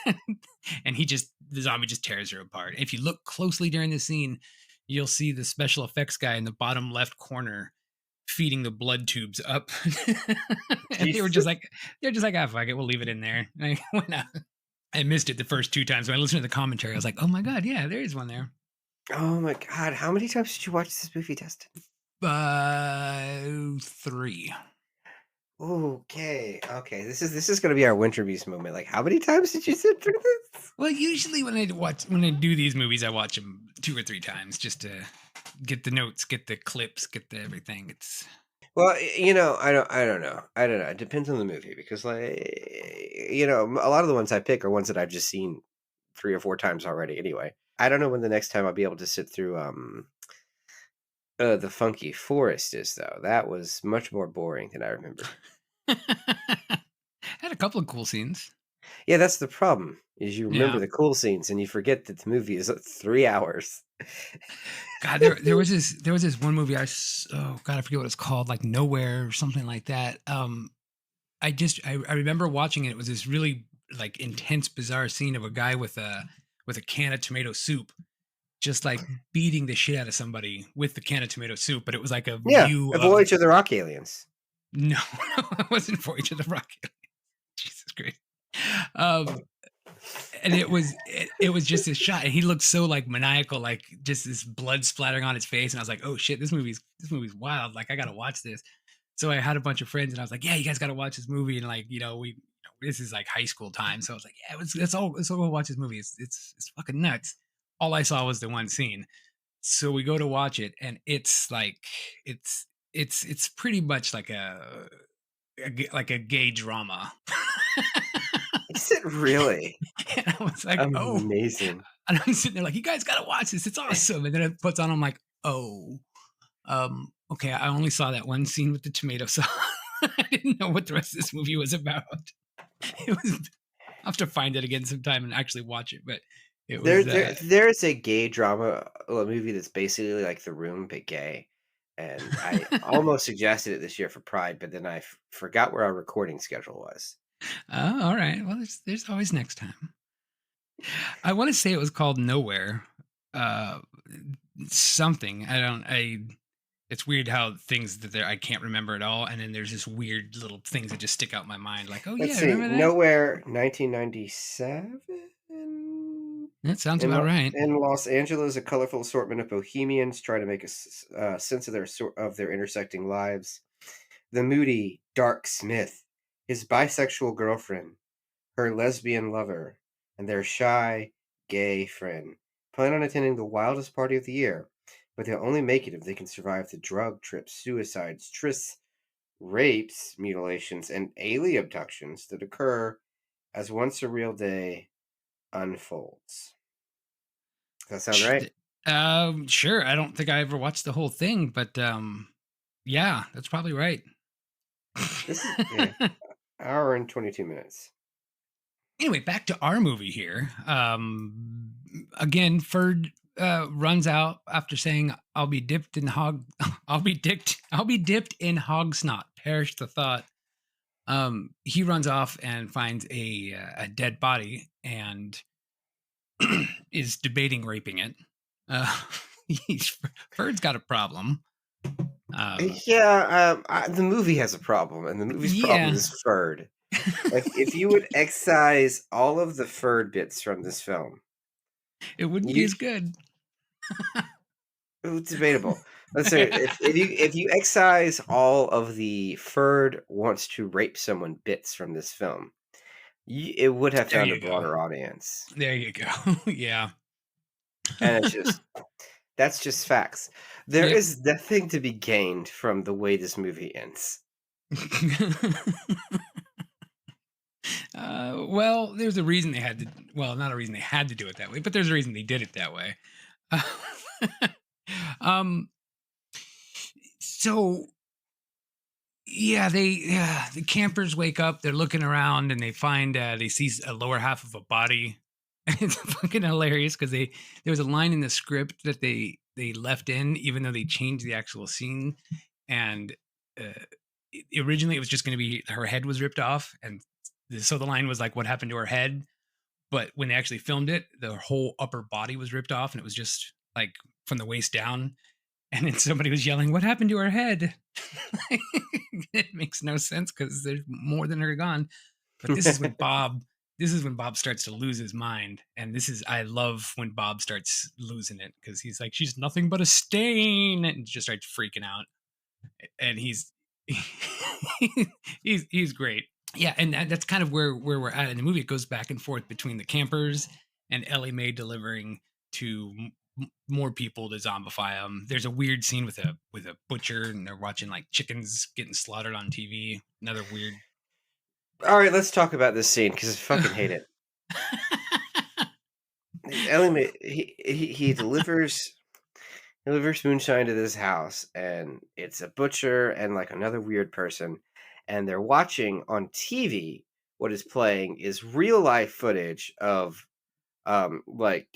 And the zombie just tears her apart. If you look closely during the scene, you'll see the special effects guy in the bottom left corner feeding the blood tubes up. And they're just like, ah, fuck it, we'll leave it in there. Like, why not? I missed it the first 2 times. When I listened to the commentary, I was like, oh my God, yeah, there is one there. Oh my God. How many times did you watch this movie, Dustin? 3. Okay. This is gonna be our Winter Beast moment. Like, how many times did you sit through this? Well, usually when I do these movies, I watch them 2 or 3 times just to get the notes, get the clips, get the everything. It's Well, I don't know. It depends on the movie because, like, a lot of the ones I pick are ones that I've just seen 3 or 4 times already. Anyway, I don't know when the next time I'll be able to sit through the Funky Forest is though. That was much more boring than I remember. had a couple of cool scenes. Yeah, that's the problem. Is you remember Yeah. the cool scenes and you forget that the movie is 3 hours. God, there was this one movie I forget what it's called, like Nowhere or something like that. I remember watching it. It was this really like intense, bizarre scene of a guy with a can of tomato soup, just like beating the shit out of somebody with the can of tomato soup. But it was like a view of Voyage of the Rock Aliens. No, it wasn't Voyage of the Rock Aliens. Jesus Christ. And it was just this shot, and he looked so like maniacal, like just this blood splattering on his face, and I was like, oh shit, this movie's wild, like I gotta watch this. So I had a bunch of friends and I was like, yeah, you guys gotta watch this movie. And like, this is like high school time, so I was like, yeah, let's all go watch this movie. It's fucking nuts. All I saw was the one scene, so we go to watch it, and it's like it's pretty much like a gay drama. Is it really? And I was like, amazing. And I'm sitting there like, you guys gotta watch this. It's awesome. And then it puts on, I'm like, okay, I only saw that one scene with the tomato sauce. I didn't know what the rest of this movie was about. I'll have to find it again sometime and actually watch it. But it was there's a gay drama movie that's basically like The Room but gay. And I almost suggested it this year for Pride, but then I forgot where our recording schedule was. Oh, all right. Well, there's always next time. I want to say it was called Nowhere. Something. It's weird how things that I can't remember at all, and then there's this weird little things that just stick out in my mind, like, oh Let's yeah, see. remember that? Nowhere, 1997. That sounds about right. In Los Angeles, a colorful assortment of bohemians try to make a sense of their intersecting lives. The moody, dark Smith, his bisexual girlfriend, her lesbian lover, and their shy, gay friend plan on attending the wildest party of the year, but they'll only make it if they can survive the drug trips, suicides, trysts, rapes, mutilations, and alien abductions that occur as one surreal day unfolds. Does that sound right? Sure. I don't think I ever watched the whole thing, but yeah, that's probably right. This is hour and 22 minutes. Anyway, back to our movie here. Again, Ferd runs out after saying, "I'll be dipped in hog snot." Perish the thought. He runs off and finds a dead body and is debating raping it. Ferd's got a problem. The movie has a problem, and the movie's problem is Ferd. Like, if you would excise all of the Ferd bits from this film, it wouldn't be as good. It's debatable. Let's say if you excise all of the Ferd wants to rape someone bits from this film, it would have found a broader audience. There you go. Yeah. And that's just facts. There is nothing to be gained from the way this movie ends. Well, there's a reason they had to. Well, not a reason they had to do it that way, but there's a reason they did it that way. So yeah, the campers wake up. They're looking around and they find they see a lower half of a body. It's fucking hilarious because there was a line in the script that they left in, even though they changed the actual scene. and originally it was just going to be her head was ripped off, and so the line was like, "What happened to her head?" But when they actually filmed it, the whole upper body was ripped off, and it was just like from the waist down. And then somebody was yelling, "What happened to her head?" It makes no sense because there's more than her gone. But this is when Bob starts to lose his mind. And I love when Bob starts losing it because he's like, "She's nothing but a stain," and just starts freaking out. And he's he's great. Yeah, and that's kind of where we're at in the movie. It goes back and forth between the campers and Ellie Mae delivering to more people to zombify them. There's a weird scene with a butcher, and they're watching like chickens getting slaughtered on TV. Another weird. All right, let's talk about this scene because I fucking hate it. Ellie Mae, he delivers moonshine to this house, and it's a butcher and like another weird person, and they're watching on TV. What is playing is real life footage of like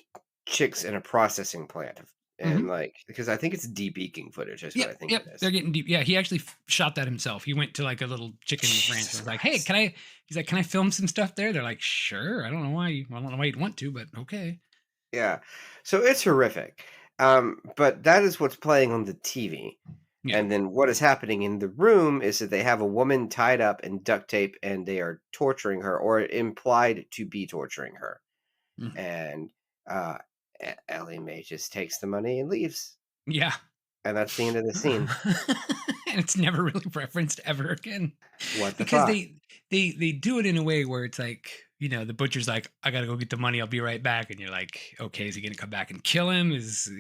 chicks in a processing plant, and like, because I think it's debeaking footage. That's what I think it is. They're getting deep. Yeah, he actually shot that himself. He went to like a little chicken ranch and was like, "Hey, He's like, "Can I film some stuff there?" They're like, "Sure." I don't know why you'd want to, but okay. Yeah, so it's horrific. But that is what's playing on the TV. Yeah. And then what is happening in the room is that they have a woman tied up in duct tape, and they are torturing her, or implied to be torturing her. Mm-hmm. And Ellie Mae just takes the money and leaves. Yeah. And that's the end of the scene. And it's never really referenced ever again. What the because fuck? They do it in a way where it's like, you know, the butcher's like, "I gotta go get the money, I'll be right back." And you're like, okay, is he gonna come back and kill him? Is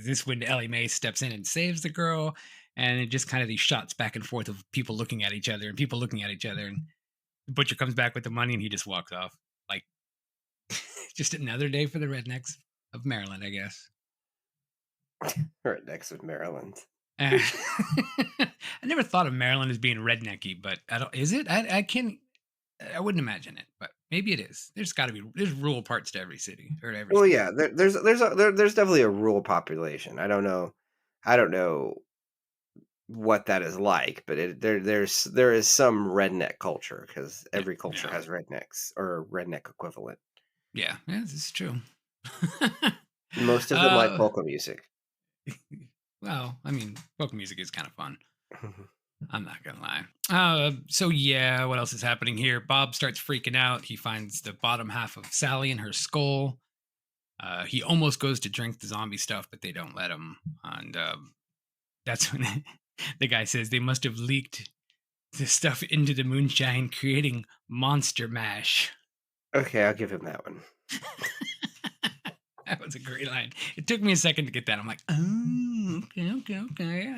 this when Ellie Mae steps in and saves the girl? And it just kind of these shots back and forth of people looking at each other, and the butcher comes back with the money, and he just walks off. Like, just another day for the rednecks of Maryland, I guess. Rednecks of Maryland. I never thought of Maryland as being rednecky, but is it? I wouldn't imagine it, but maybe it is. There's rural parts to every city or every. Well, yeah, there's definitely a rural population. I don't know what that is like, but there is some redneck culture, because every culture has rednecks or redneck equivalent. Yeah, this is true. Most of them like polka music. Well, I mean, polka music is kind of fun. I'm not gonna lie. So yeah, what else is happening here? Bob starts freaking out. He finds the bottom half of Sally in her skull. He almost goes to drink the zombie stuff, but they don't let him. And that's when the guy says they must have leaked the stuff into the moonshine, creating monster mash. Okay, I'll give him that one. That was a great line. It took me a second to get that. I'm like, oh, okay.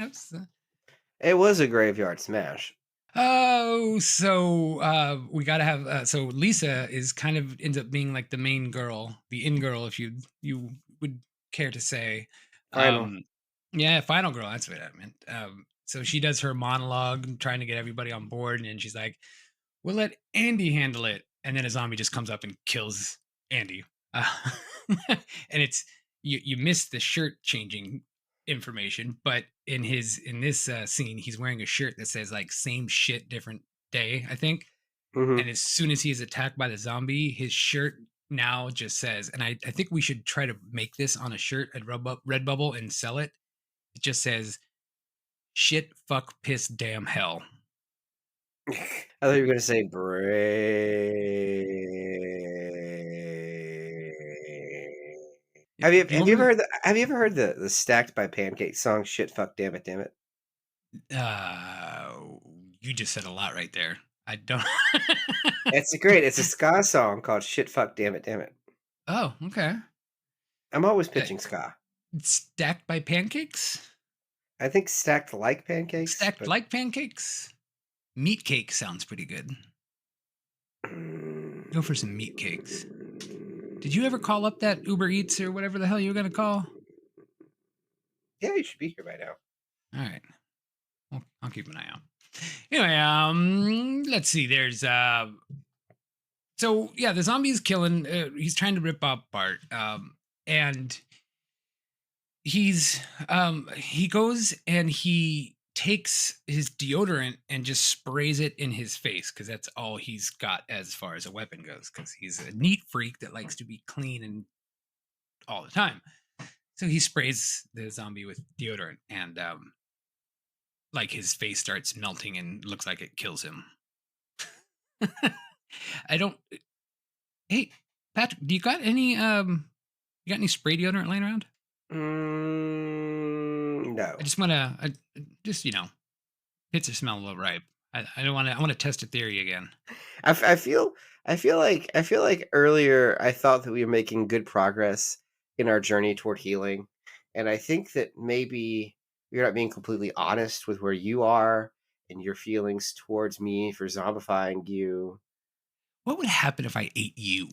It was a graveyard smash. Oh, so we gotta have. So Lisa ends up being like the main girl, the in girl, if you would care to say. Final. Yeah, final girl. That's what I meant. So she does her monologue, trying to get everybody on board, and she's like, "We'll let Andy handle it." And then a zombie just comes up and kills Andy. And it's you miss the shirt changing information, but in this scene, he's wearing a shirt that says like "same shit, different day," I think. Mm-hmm. And as soon as he is attacked by the zombie, his shirt now just says, and I think we should try to make this on a shirt at Redbubble and sell it. It just says, "Shit, fuck, piss, damn, hell." I thought you were gonna say Have you ever heard the Stacked by Pancakes song "Shit Fuck Damn It Damn It"? You just said a lot right there. I don't. It's a ska song called "Shit Fuck Damn It Damn It." Oh, okay. I'm always pitching ska. Stacked by Pancakes. I think stacked like pancakes. Stacked like pancakes. Meat cake sounds pretty good. Go for some meat cakes. Did you ever call up that Uber Eats or whatever the hell you were going to call? Yeah, you should be here by now. All right. Well, I'll keep an eye out. Anyway, let's see. There's so yeah, the zombie's killing. He's trying to rip Bob apart, and he goes and he takes his deodorant and just sprays it in his face because that's all he's got as far as a weapon goes. Because he's a neat freak that likes to be clean and all the time. So he sprays the zombie with deodorant, and like his face starts melting and looks like it kills him. I don't. Hey, Patrick, do you got any spray deodorant laying around? No. I just want to, just hits or smell a little ripe. I don't want to. I want to test a theory again. I feel like earlier I thought that we were making good progress in our journey toward healing, and I think that maybe you're not being completely honest with where you are and your feelings towards me for zombifying you. What would happen if I ate you?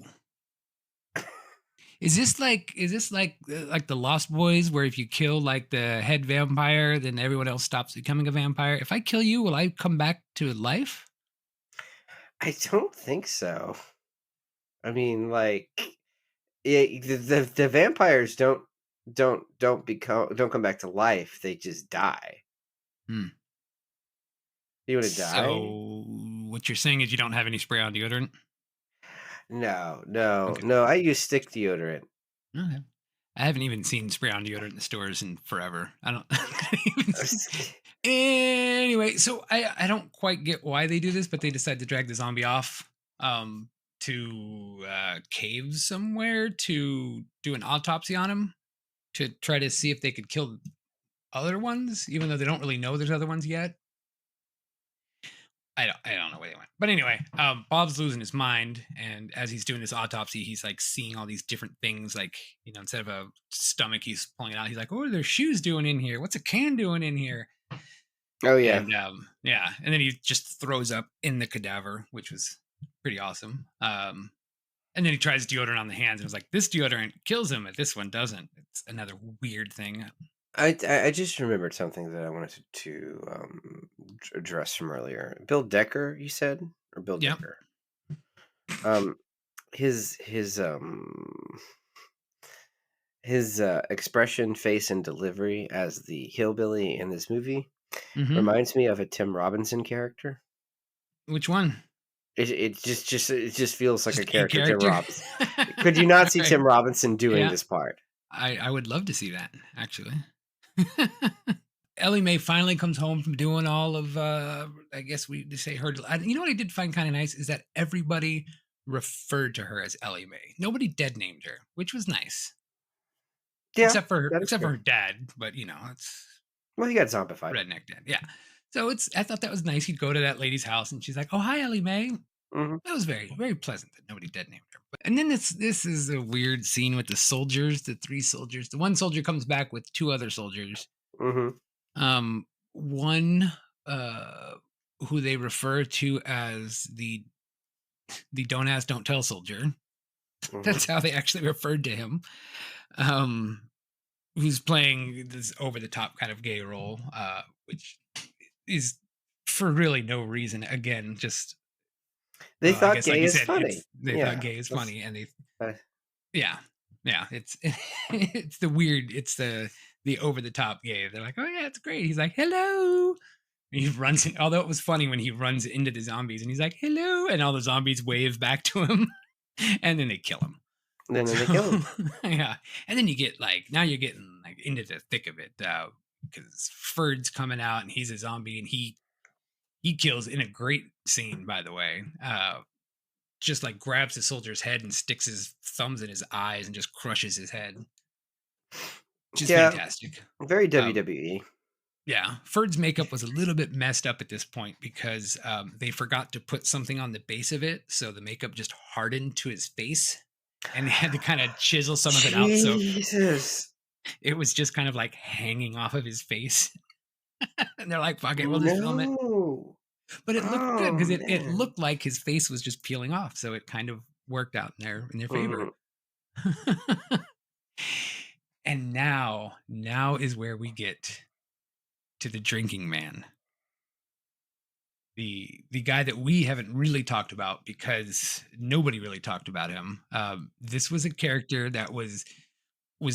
Is this like the Lost Boys, where if you kill like the head vampire, then everyone else stops becoming a vampire? If I kill you, will I come back to life? I don't think so. I mean, like, the vampires don't come back to life. They just die. Hmm. You want to die? So what you're saying is you don't have any spray on deodorant? No. Okay. I use stick deodorant. Okay. I haven't even seen spray on deodorant in the stores in forever. I don't even Anyway, so I don't quite get why they do this, but they decide to drag the zombie off to caves somewhere to do an autopsy on him to try to see if they could kill other ones, even though they don't really know there's other ones yet. I don't know where they went. But anyway, Bob's losing his mind, and as he's doing this autopsy, he's like seeing all these different things. Like, instead of a stomach, he's pulling it out. He's like, "What are their shoes doing in here? What's a can doing in here?" Oh yeah, and and then he just throws up in the cadaver, which was pretty awesome. And then he tries deodorant on the hands, and was like, "This deodorant kills him, but this one doesn't." It's another weird thing. I just remembered something that I wanted to address from earlier. Bill Decker, you said, or Bill Yep. Decker? His expression, face, and delivery as the hillbilly in this movie reminds me of a Tim Robinson character. Which one? It just feels like Just a character. Tim character? Robinson. Could you not see Right. Tim Robinson doing Yeah. this part? I would love to see that, actually. Ellie Mae finally comes home from doing all of, I guess we just say her. You know what I did find kind of nice is that everybody referred to her as Ellie Mae. Nobody dead named her, which was nice. Yeah, except for that is her fair. dad, but it's Well, he got zombified. redneck dad. Yeah. So I thought that was nice. He'd go to that lady's house and she's like, "Oh, hi, Ellie Mae." Mhm. That was very, very pleasant that nobody dead named her. And then this is a weird scene with the soldiers, the three soldiers. The one soldier comes back with two other soldiers. Mm-hmm. One who they refer to as the don't ask, don't tell soldier. Mhm. That's how they actually referred to him. Who's playing this over the top kind of gay role, which is for really no reason. Again, just They I thought guess, gay like you is said, funny. they Yeah, thought gay is that's- funny, and they uh, yeah, it's it's the weird, it's the over the top gay. They're like, "Oh yeah, it's great." He's like, "Hello." And he runs in, although it was funny when he runs into the zombies and he's like, "Hello," and all the zombies wave back to him, and then they kill him. Then they kill him. Yeah, and then you get now you're getting like into the thick of it because Ferd's coming out and he's a zombie and he kills in a great scene, by the way. Just like grabs the soldier's head and sticks his thumbs in his eyes and just crushes his head. Just fantastic. Very WWE. Yeah, Ferd's makeup was a little bit messed up at this point because they forgot to put something on the base of it, so the makeup just hardened to his face, and they had to kind of chisel some of it out. So Jesus. it was just kind of like hanging off of his face. And they're like, "Fuck it, we'll just film it." No. But it looked good because it man. looked like his face was just peeling off, so it kind of worked out in their favor. And now is where we get to the drinking man. The guy that we haven't really talked about because nobody really talked about him. This was a character that was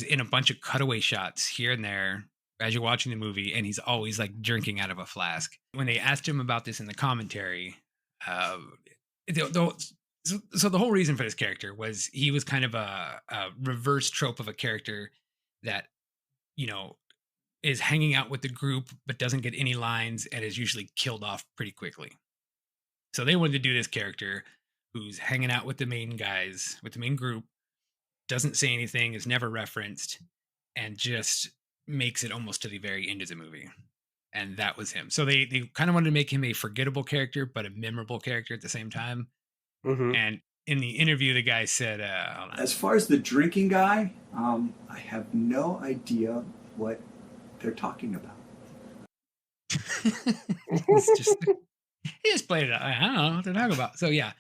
in a bunch of cutaway shots here and there as you're watching the movie, and he's always like drinking out of a flask. When they asked him about this in the commentary, uh, so the whole reason for this character was he was kind of a reverse trope of a character that, you know, is hanging out with the group but doesn't get any lines and is usually killed off pretty quickly. So they wanted to do this character who's hanging out with the main guys, with the main group, doesn't say anything, is never referenced, and just makes it almost to the very end of the movie. And that was him. So they kind of wanted to make him a forgettable character, but a memorable character at the same time. Mm-hmm. And in the interview, the guy said, hold on. As far as the drinking guy, I have no idea what they're talking about. It's just, he just played it. I don't know what they're talking about. So yeah,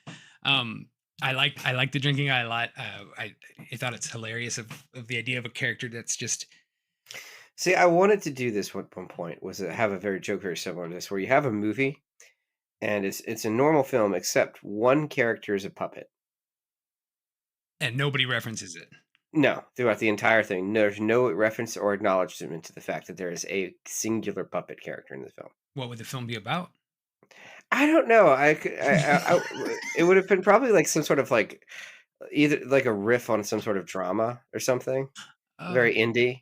I like the drinking guy a lot. I thought it's hilarious of the idea of a character that's just. See, I wanted to do this at one point, was to have a joke very similar to this, where you have a movie and it's a normal film, except one character is a puppet. And nobody references it. No, throughout the entire thing, there's no reference or acknowledgement to the fact that there is a singular puppet character in the film. What would the film be about? I don't know. It would have been probably like some sort of like either like a riff on some sort of drama or something, very indie.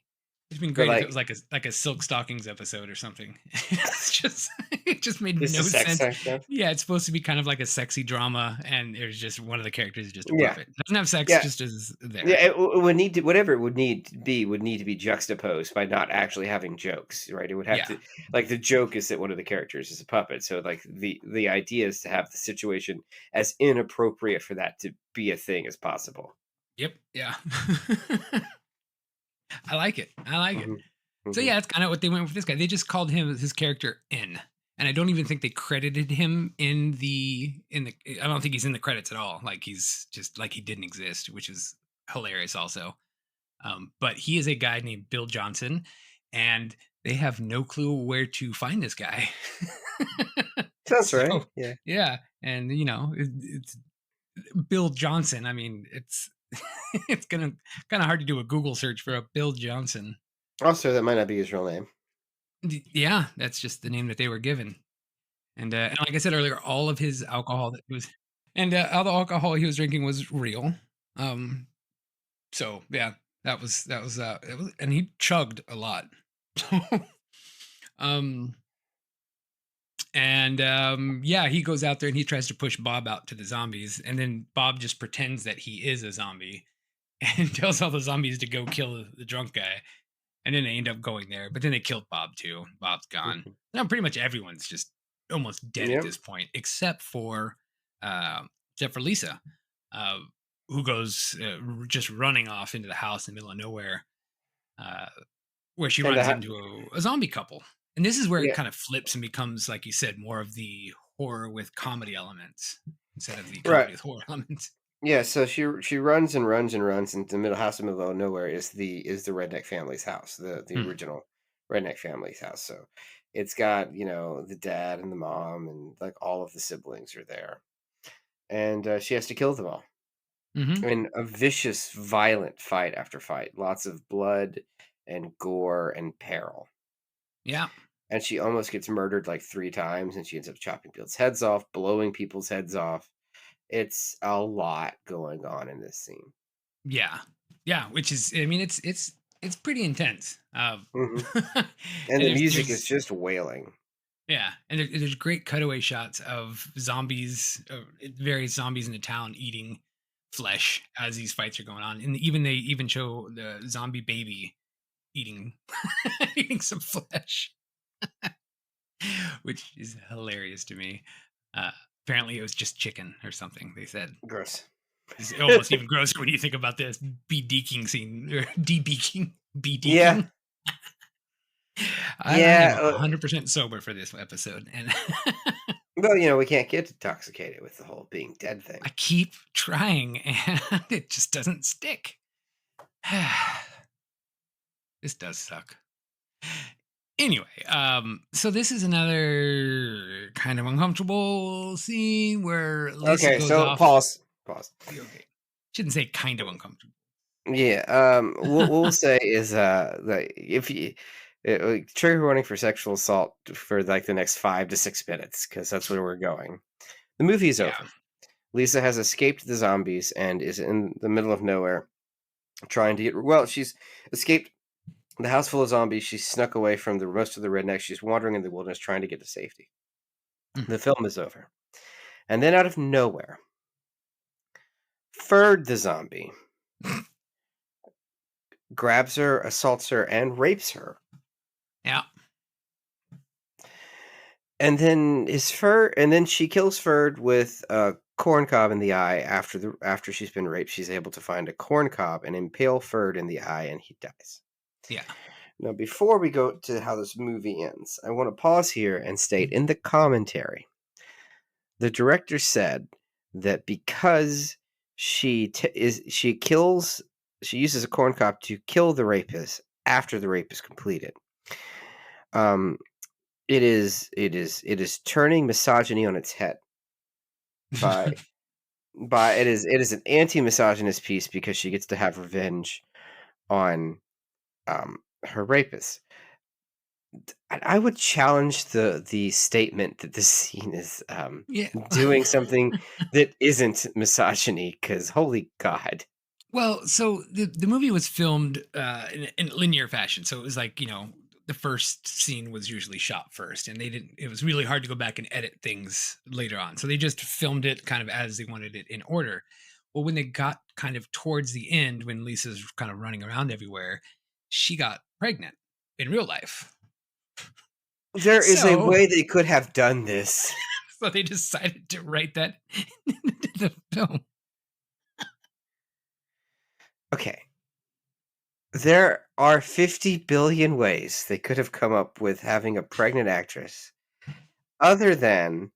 It'd been great if it was like a Silk Stockings episode or something. It just made no sense. Yeah, it's supposed to be kind of like a sexy drama, and there's just one of the characters is just a puppet. Doesn't have sex, just is there. Yeah, it would need to, whatever it would need to be juxtaposed by not actually having jokes, right? It would have to, like, the joke is that one of the characters is a puppet, so like the idea is to have the situation as inappropriate for that to be a thing as possible. Yep. Yeah. I like it. Mm-hmm. So yeah, that's kind of what they went with this guy. They just called him his character N, and I don't even think they credited him in the. I don't think he's in the credits at all. Like he's just like he didn't exist, which is hilarious also. But he is a guy named Bill Johnson, and they have no clue where to find this guy. That's right. Yeah. Yeah, and you know it's Bill Johnson. I mean, it's. It's kind of hard to do a Google search for a Bill Johnson. Also, that might not be his real name. Yeah, that's just the name that they were given. And like I said earlier, all of his alcohol all the alcohol he was drinking was real. So yeah, that was it was, and he chugged a lot. Yeah, he goes out there and he tries to push Bob out to the zombies, and then Bob just pretends that he is a zombie and tells all the zombies to go kill the drunk guy, and then they end up going there, but then they killed Bob too. Bob's gone. Now pretty much everyone's just almost dead at this point, except for Lisa, who goes just running off into the house in the middle of nowhere, where she runs into a zombie couple. And this is where it kind of flips and becomes, like you said, more of the horror with comedy elements instead of the comedy with horror elements. Yeah, so she runs and runs and runs, and the middle of nowhere is the Redneck family's house, the original Redneck family's house. So it's got, you know, the dad and the mom and like all of the siblings are there, and she has to kill them all in a vicious, violent fight after fight, lots of blood and gore and peril. Yeah. And she almost gets murdered like 3 times, and she ends up chopping people's heads off, blowing people's heads off. It's a lot going on in this scene. Yeah. Yeah. Which is, I mean, it's pretty intense. And the music is just wailing. Yeah. And there's great cutaway shots of zombies, various zombies in the town eating flesh as these fights are going on. And they even show the zombie baby eating some flesh, which is hilarious to me. Apparently it was just chicken or something, they said. Gross. It's almost even grosser when you think about this debeaking scene, or debeaking. Yeah. I'm 100% sober for this episode, and well, you know, we can't get intoxicated with the whole being dead thing. I keep trying, and it just doesn't stick. This does suck. Anyway, so this is another kind of uncomfortable scene where Lisa goes off. Pause. Okay. Shouldn't say kind of uncomfortable. Yeah. What we'll say is that if Trigger warning for sexual assault for like the next 5 to 6 minutes, because that's where we're going. The movie is over. Lisa has escaped the zombies and is in the middle of nowhere trying to get... Well, she's escaped the house full of zombies. She snuck away from the most of the rednecks. She's wandering in the wilderness trying to get to safety. The film is over. And then out of nowhere, Ferd the zombie grabs her, assaults her, and rapes her. Yeah. And then she kills Ferd with a corn cob in the eye. After she's been raped, she's able to find a corn cob and impale Ferd in the eye, and he dies. Yeah. Now, before we go to how this movie ends, I want to pause here and state in the commentary, the director said that because she uses a corn cob to kill the rapist after the rape is completed. It is turning misogyny on its head. It is an anti-misogynist piece because she gets to have revenge on her rapist. I would challenge the statement that this scene is doing something that isn't misogyny, because holy God. Well, so the movie was filmed in linear fashion. So it was like, the first scene was usually shot first, and it was really hard to go back and edit things later on. So they just filmed it kind of as they wanted it in order. Well, when they got kind of towards the end, when Lisa's kind of running around everywhere, she got pregnant in real life. There is a way they could have done this. So they decided to write that into the film. Okay. There are 50 billion ways they could have come up with having a pregnant actress, other than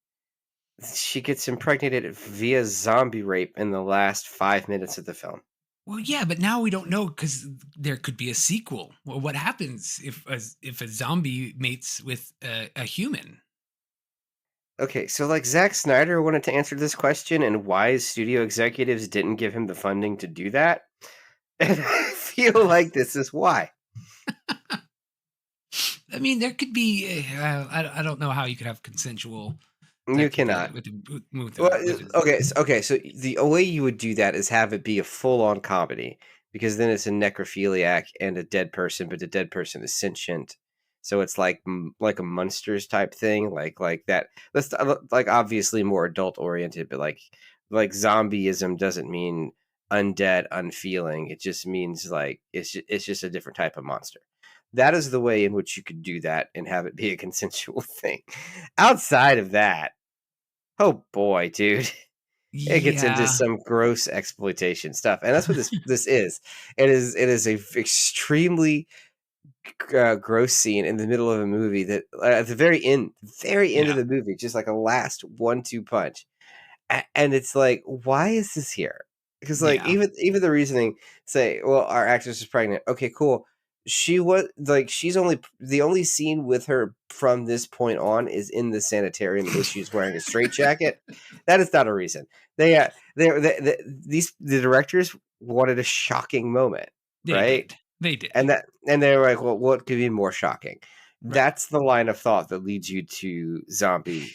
she gets impregnated via zombie rape in the last 5 minutes of the film. Well, yeah, but now we don't know, because there could be a sequel. Well, what happens if a zombie mates with a human? Okay, so like Zack Snyder wanted to answer this question, and wise studio executives didn't give him the funding to do that. And I feel like this is why. I mean, there could be. I don't know how you could have consensual. You cannot. Okay. So the way you would do that is have it be a full-on comedy, because then it's a necrophiliac and a dead person, but the dead person is sentient. So it's like a Munsters type thing, like that. That's like obviously more adult oriented, but like zombieism doesn't mean undead, unfeeling. It just means like it's just a different type of monster. That is the way in which you could do that and have it be a consensual thing. Outside of that, oh boy, dude, it gets into some gross exploitation stuff, and that's what this is. It is a extremely gross scene in the middle of a movie that at the very end of the movie, just like a last 1-2 punch, and it's like, why is this here? Because like even the reasoning say, well, our actress is pregnant. Okay, cool. She was like, the only scene with her from this point on is in the sanitarium where she's wearing a straitjacket. That is not a reason. The directors wanted a shocking moment, right? They did, and they were like, well, what could be more shocking? Right. That's the line of thought that leads you to zombie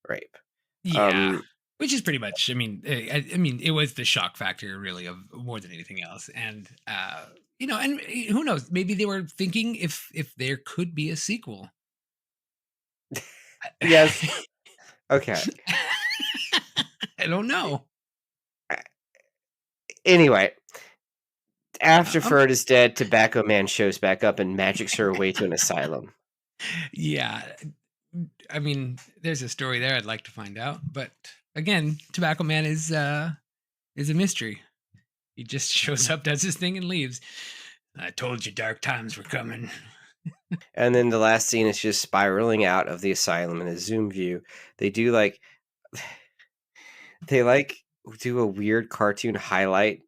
rape. Yeah. Which is pretty much, I mean, it was the shock factor really of more than anything else. And, and who knows, maybe they were thinking if there could be a sequel. Yes. Okay. I don't know. Anyway, after Ferd is dead, Tobacco Man shows back up and magics her away to an asylum. Yeah. I mean, there's a story there I'd like to find out, but again, Tobacco Man is a mystery. He just shows up, does his thing, and leaves. I told you dark times were coming. And then the last scene is just spiraling out of the asylum in a zoom view. They do do a weird cartoon highlight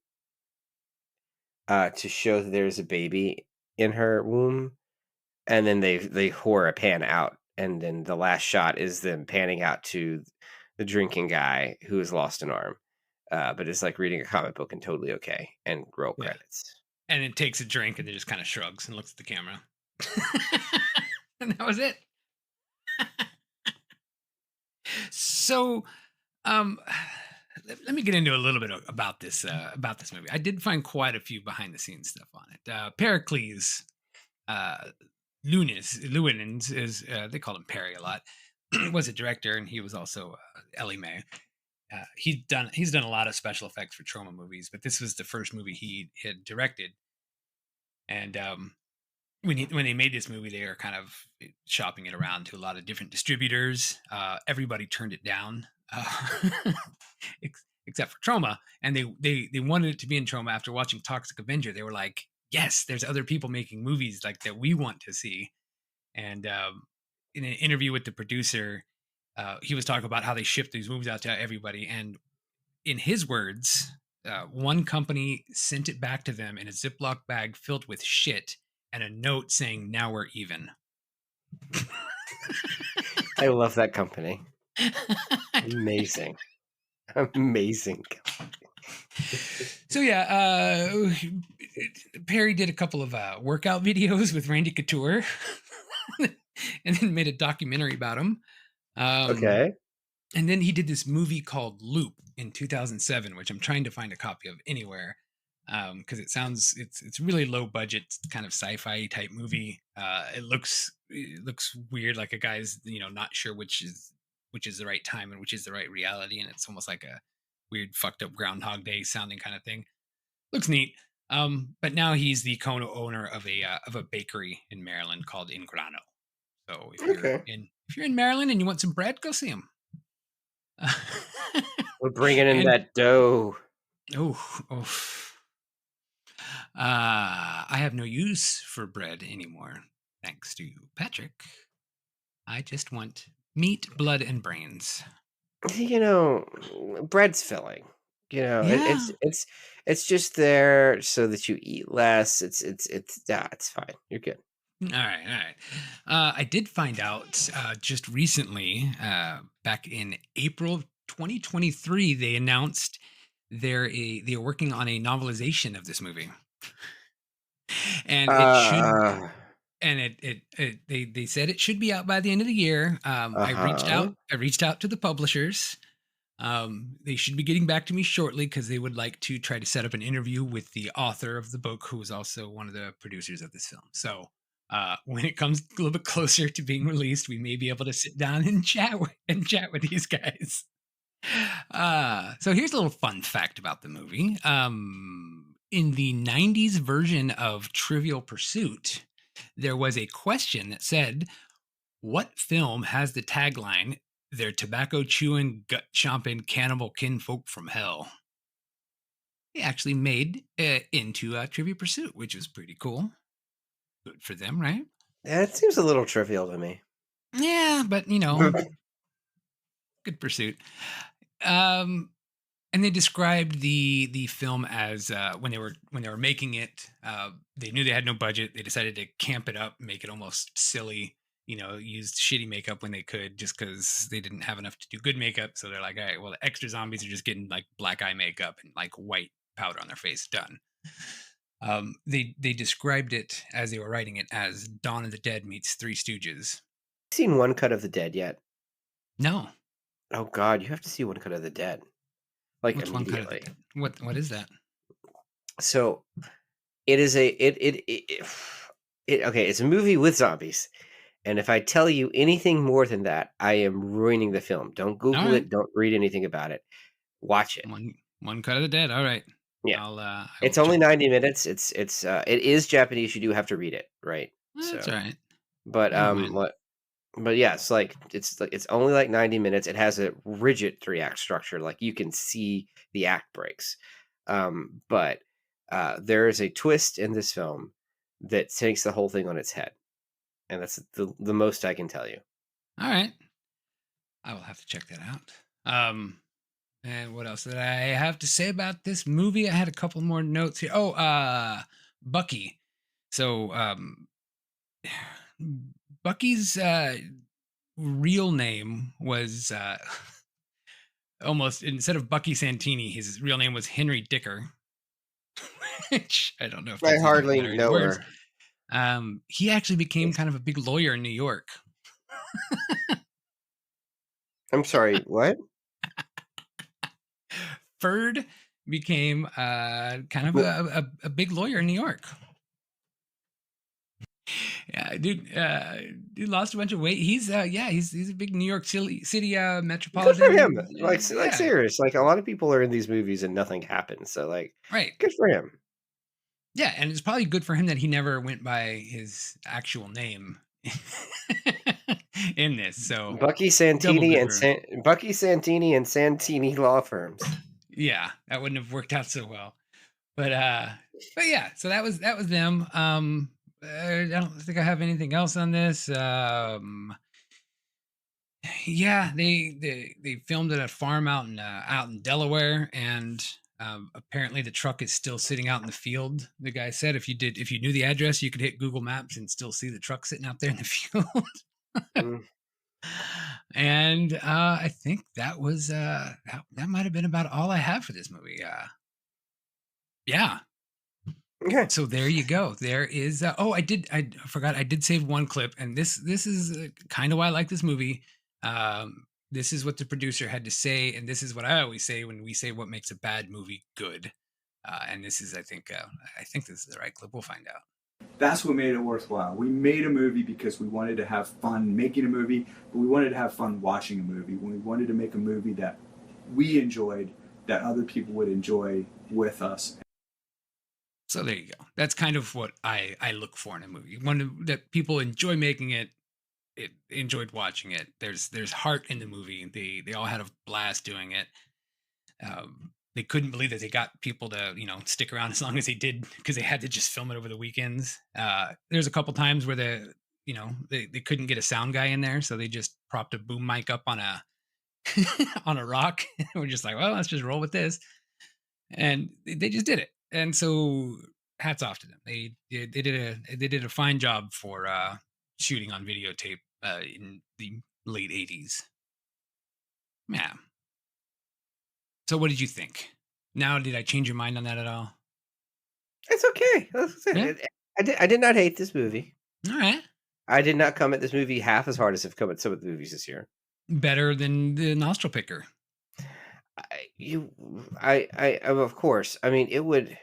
to show that there's a baby in her womb, and then they horror pan out, and then the last shot is them panning out to the drinking guy who has lost an arm, but is like reading a comic book and totally okay, and roll credits. And it takes a drink and then just kind of shrugs and looks at the camera. And that was it. So, um, let me get into a little bit about this movie. I did find quite a few behind the scenes stuff on it. Pericles Lewinens is they call him Perry a lot. Was a director, and he was also Ellie Mae. He's done a lot of special effects for trauma movies, but this was the first movie he had directed. And when they made this movie, they were kind of shopping it around to a lot of different distributors. Everybody turned it down, except for Trauma, and they wanted it to be in Trauma. After watching Toxic Avenger, they were like, "Yes, there's other people making movies like that we want to see." And in an interview with the producer, he was talking about how they shipped these movies out to everybody, and in his words, one company sent it back to them in a Ziploc bag filled with shit and a note saying, "Now we're even." I love that company. Amazing. Amazing. So yeah, Perry did a couple of workout videos with Randy Couture and then made a documentary about him. Okay. And then he did this movie called Loop in 2007, which I'm trying to find a copy of anywhere. Because it's really low budget, kind of sci-fi type movie. It looks weird, like a guy's not sure which is the right time and which is the right reality, and it's almost like a weird fucked up Groundhog Day sounding kind of thing. Looks neat. But now he's the co-owner of a bakery in Maryland called Ingrano. So if you're in Maryland and you want some bread, go see him. We're bringing in that dough. Oh. I have no use for bread anymore, thanks to Patrick. I just want meat, blood, and brains. Bread's filling. It's just there so that you eat less. It's fine. You're good. All right. I did find out just recently, back in April 2023, they announced they're working on a novelization of this movie. And they said it should be out by the end of the year. I reached out to the publishers. They should be getting back to me shortly because they would like to try to set up an interview with the author of the book, who is also one of the producers of this film. So when it comes a little bit closer to being released, we may be able to sit down and chat with these guys. So here's a little fun fact about the movie. In the 90s version of Trivial Pursuit, there was a question that said, "What film has the tagline, 'They're tobacco-chewing, gut-chomping cannibal kinfolk from hell'?" They actually made it into Trivial Pursuit, which was pretty cool. Good for them, right? Yeah, it seems a little trivial to me. Yeah, but good pursuit. And they described the film as when they were making it, they knew they had no budget. They decided to camp it up, make it almost silly. Used shitty makeup when they could, just because they didn't have enough to do good makeup. So they're like, all right, well, the extra zombies are just getting like black eye makeup and like white powder on their face. Done. They described it as they were writing it as Dawn of the Dead meets Three Stooges. Seen one cut of the Dead yet? No. Oh God, you have to see One Cut of the Dead. Like Which immediately. One cut of the Dead? What is that? So it is it's a movie with zombies. And if I tell you anything more than that, I am ruining the film. Don't Google it. Don't read anything about it. Watch it. One Cut of the Dead. All right. Yeah. It's only 90 minutes. It is Japanese. You do have to read it, right? That's all right. But yeah, it's only like 90 minutes. It has a rigid 3-act structure. Like you can see the act breaks. But there is a twist in this film that takes the whole thing on its head. And that's the most I can tell you. All right. I will have to check that out. And what else did I have to say about this movie? I had a couple more notes here. Oh, Bucky. So, Bucky's real name was almost, instead of Bucky Santini, his real name was Henry Dicker. Which I don't know if I hardly know her. He actually became kind of a big lawyer in New York. I'm sorry, what? Ferd became kind of a big lawyer in New York. Yeah, dude lost a bunch of weight. He's a big New York City metropolitan. Good for him. Like serious. Like a lot of people are in these movies and nothing happens. So like, right. Good for him. Yeah, and it's probably good for him that he never went by his actual name in this. So Bucky Santini and Santini law firms. Yeah, that wouldn't have worked out so well. But yeah, so that was them. I don't think I have anything else on this. Yeah, they filmed at a farm out in Delaware, and apparently the truck is still sitting out in the field. The guy said if you knew the address, you could hit Google Maps and still see the truck sitting out there in the field. And I think that was that might have been about all I have for this movie. Yeah. Okay. So there you go. There is. I forgot. I did save one clip, and this is kind of why I like this movie. This is what the producer had to say, and this is what I always say when we say what makes a bad movie good. And this is, I think this is the right clip. We'll find out. That's what made it worthwhile. We made a movie because we wanted to have fun making a movie, but we wanted to have fun watching a movie. We wanted to make a movie that we enjoyed, that other people would enjoy with us. So there you go. That's kind of what I look for in a movie. One that people enjoy making it, enjoyed watching it. There's heart in the movie. They all had a blast doing it. They couldn't believe that they got people to stick around as long as they did because they had to just film it over the weekends. There's a couple times where they couldn't get a sound guy in there, so they just propped a boom mic up on a on a rock. We're just like, well, let's just roll with this, and they just did it. And so, hats off to them. They did a fine job for shooting on videotape in the late '80s. Yeah. So, what did you think? Now, did I change your mind on that at all? It's okay. Yeah? I did not hate this movie. All right. I did not come at this movie half as hard as I've come at some of the movies this year. Better than the Nostril Picker. Of course. I mean, you would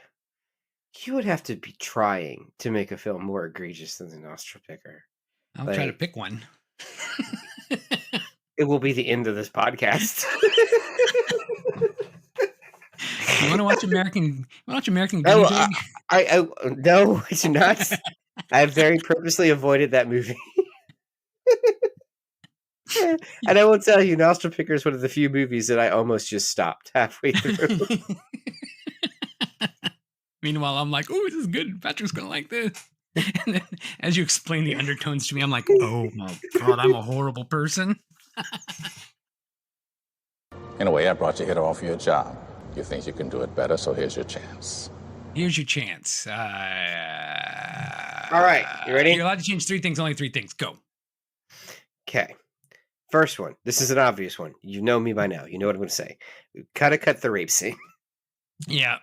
have to be trying to make a film more egregious than the Nostril Picker. I'll try to pick one. It will be the end of this podcast. You want to watch American Guinea Pig? No, I do not. I very purposely avoided that movie. And I will tell you, Nostril Picker is one of the few movies that I almost just stopped halfway through. Meanwhile, I'm like, oh, this is good. Patrick's going to like this. And then as you explain the undertones to me, I'm like, oh my God, I'm a horrible person. In a way, I brought you here to offer you a job. You think you can do it better, so here's your chance. Here's your chance. All right, you ready? You're allowed to change 3 things, only 3 things. Go. Okay. First one. This is an obvious one. You know me by now. You know what I'm going to say. Cut the rape scene. Yeah.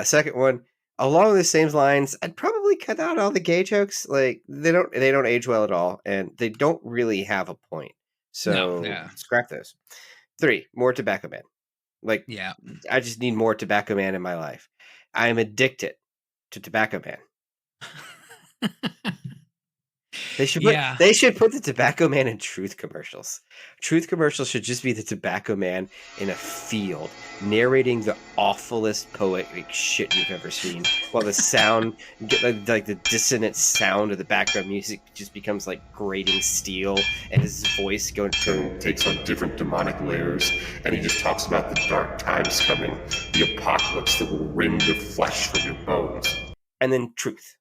Second one. Along the same lines, I'd probably cut out all the gay jokes. Like they don't age well at all, and they don't really have a point. So scrap those. 3, more Tobacco Man. Like, yeah, I just need more Tobacco Man in my life. I am addicted to Tobacco Man. They should put the Tobacco Man in Truth commercials. Truth commercials should just be the Tobacco Man in a field narrating the awfulest poetic shit you've ever seen, while the sound, like the dissonant sound of the background music, just becomes like grating steel, and his voice takes on different demonic layers, and he just talks about the dark times coming, the apocalypse that will rend the flesh from your bones, and then Truth.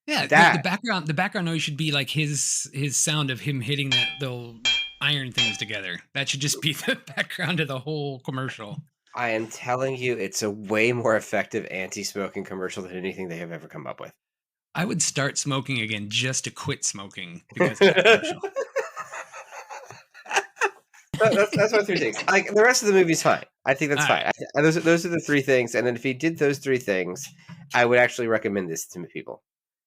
Yeah, the background noise should be like his sound of him hitting the iron things together. That should just be the background of the whole commercial. I am telling you, it's a way more effective anti-smoking commercial than anything they have ever come up with. I would start smoking again just to quit smoking because of that commercial. That's my 3 things. Like the rest of the movie's fine. I think that's fine. Right. Those are the 3 things. And then if he did those 3 things, I would actually recommend this to people.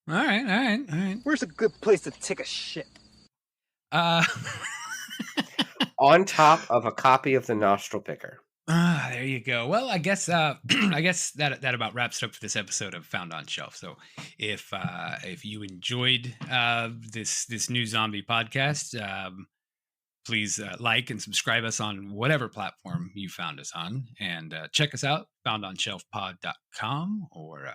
All right. Where's a good place to take a shit? On top of a copy of the nostril picker. There you go. Well, I guess I guess that about wraps it up for this episode of Found on Shelf. So if you enjoyed this new zombie podcast, please like and subscribe us on whatever platform you found us on, and check us out, foundonshelfpod.com or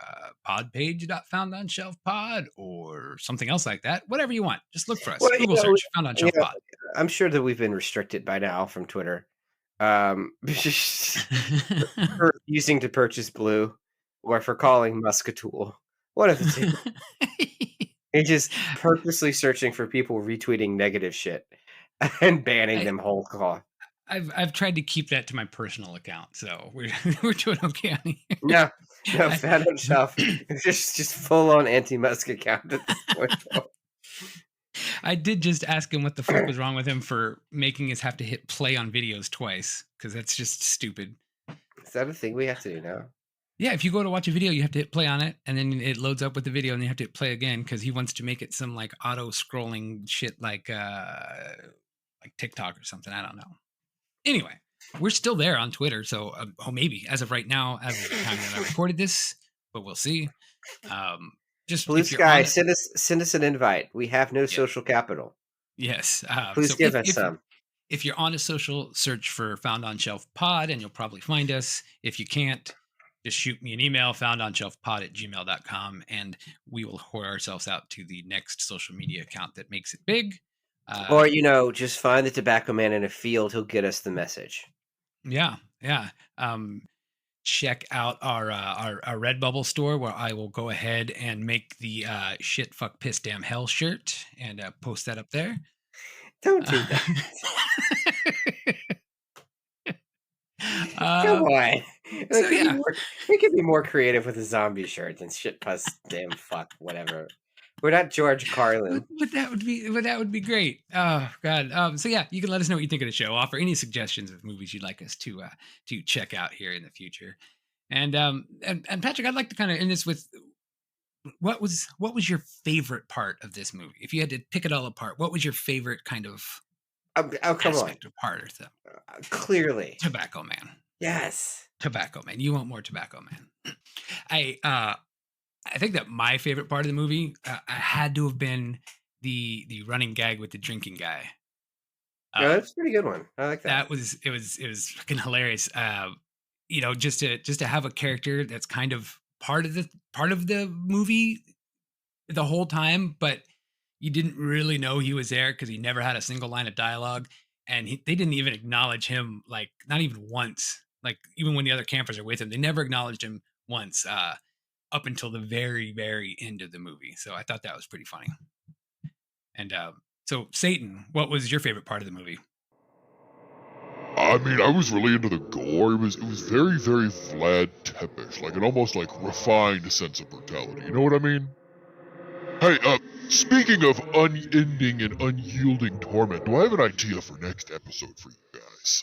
podpage.foundonshelfpod or something else like that. Whatever you want, just look for us. Well, Google search Found on Shelf Pod. I'm sure that we've been restricted by now from Twitter. For refusing to purchase blue or for calling Muscatool. One of the two. You're just purposely searching for people retweeting negative shit and banning them whole cloth. I've tried to keep that to my personal account, so we're doing okay on here. No, Found on Shelf. It's just full on anti-Musk account at this point. I did just ask him what the fuck was wrong with him for making us have to hit play on videos twice, because that's just stupid. Is that a thing we have to do now? Yeah, if you go to watch a video, you have to hit play on it, and then it loads up with the video, and you have to hit play again because he wants to make it some like auto-scrolling shit like TikTok or something. I don't know. Anyway, we're still there on Twitter, so maybe as of right now, as of the time that I recorded this, but we'll see. Just Blue Sky, send us an invite. We have no social capital. Yes, please give us some. If you're on a social, search for Found on Shelf Pod, and you'll probably find us. If you can't, just shoot me an email, foundonshelfpod@gmail.com, and we will whore ourselves out to the next social media account that makes it big. Or, just find the tobacco man in a field. He'll get us the message. Yeah. Check out our Redbubble store, where I will go ahead and make the shit, fuck, piss, damn, hell shirt and post that up there. Don't do that. Come on. We could be more creative with a zombie shirt than shit, puss, damn, fuck, whatever. We're not George Carlin. But that would be great. Oh God. So yeah, you can let us know what you think of the show. Offer any suggestions of movies you'd like us to check out here in the future. And Patrick, I'd like to kind of end this with what was your favorite part of this movie? If you had to pick it all apart, what was your favorite kind of aspect or part or something? Clearly, Tobacco Man. Yes, Tobacco Man. You want more Tobacco Man? I think that my favorite part of the movie had to have been the running gag with the drinking guy. That's a pretty good one. I like that. It was fucking hilarious. Just to have a character that's kind of part of the movie the whole time, but you didn't really know he was there because he never had a single line of dialogue, and they didn't even acknowledge him, like not even once. Like even when the other campers are with him, they never acknowledged him once. Up until the very, very end of the movie. So I thought that was pretty funny. And so, Satan, what was your favorite part of the movie? I mean, I was really into the gore. It was very, very Vlad Tepes, like an almost like refined sense of brutality. You know what I mean? Hey, speaking of unending and unyielding torment, do I have an idea for next episode for you guys?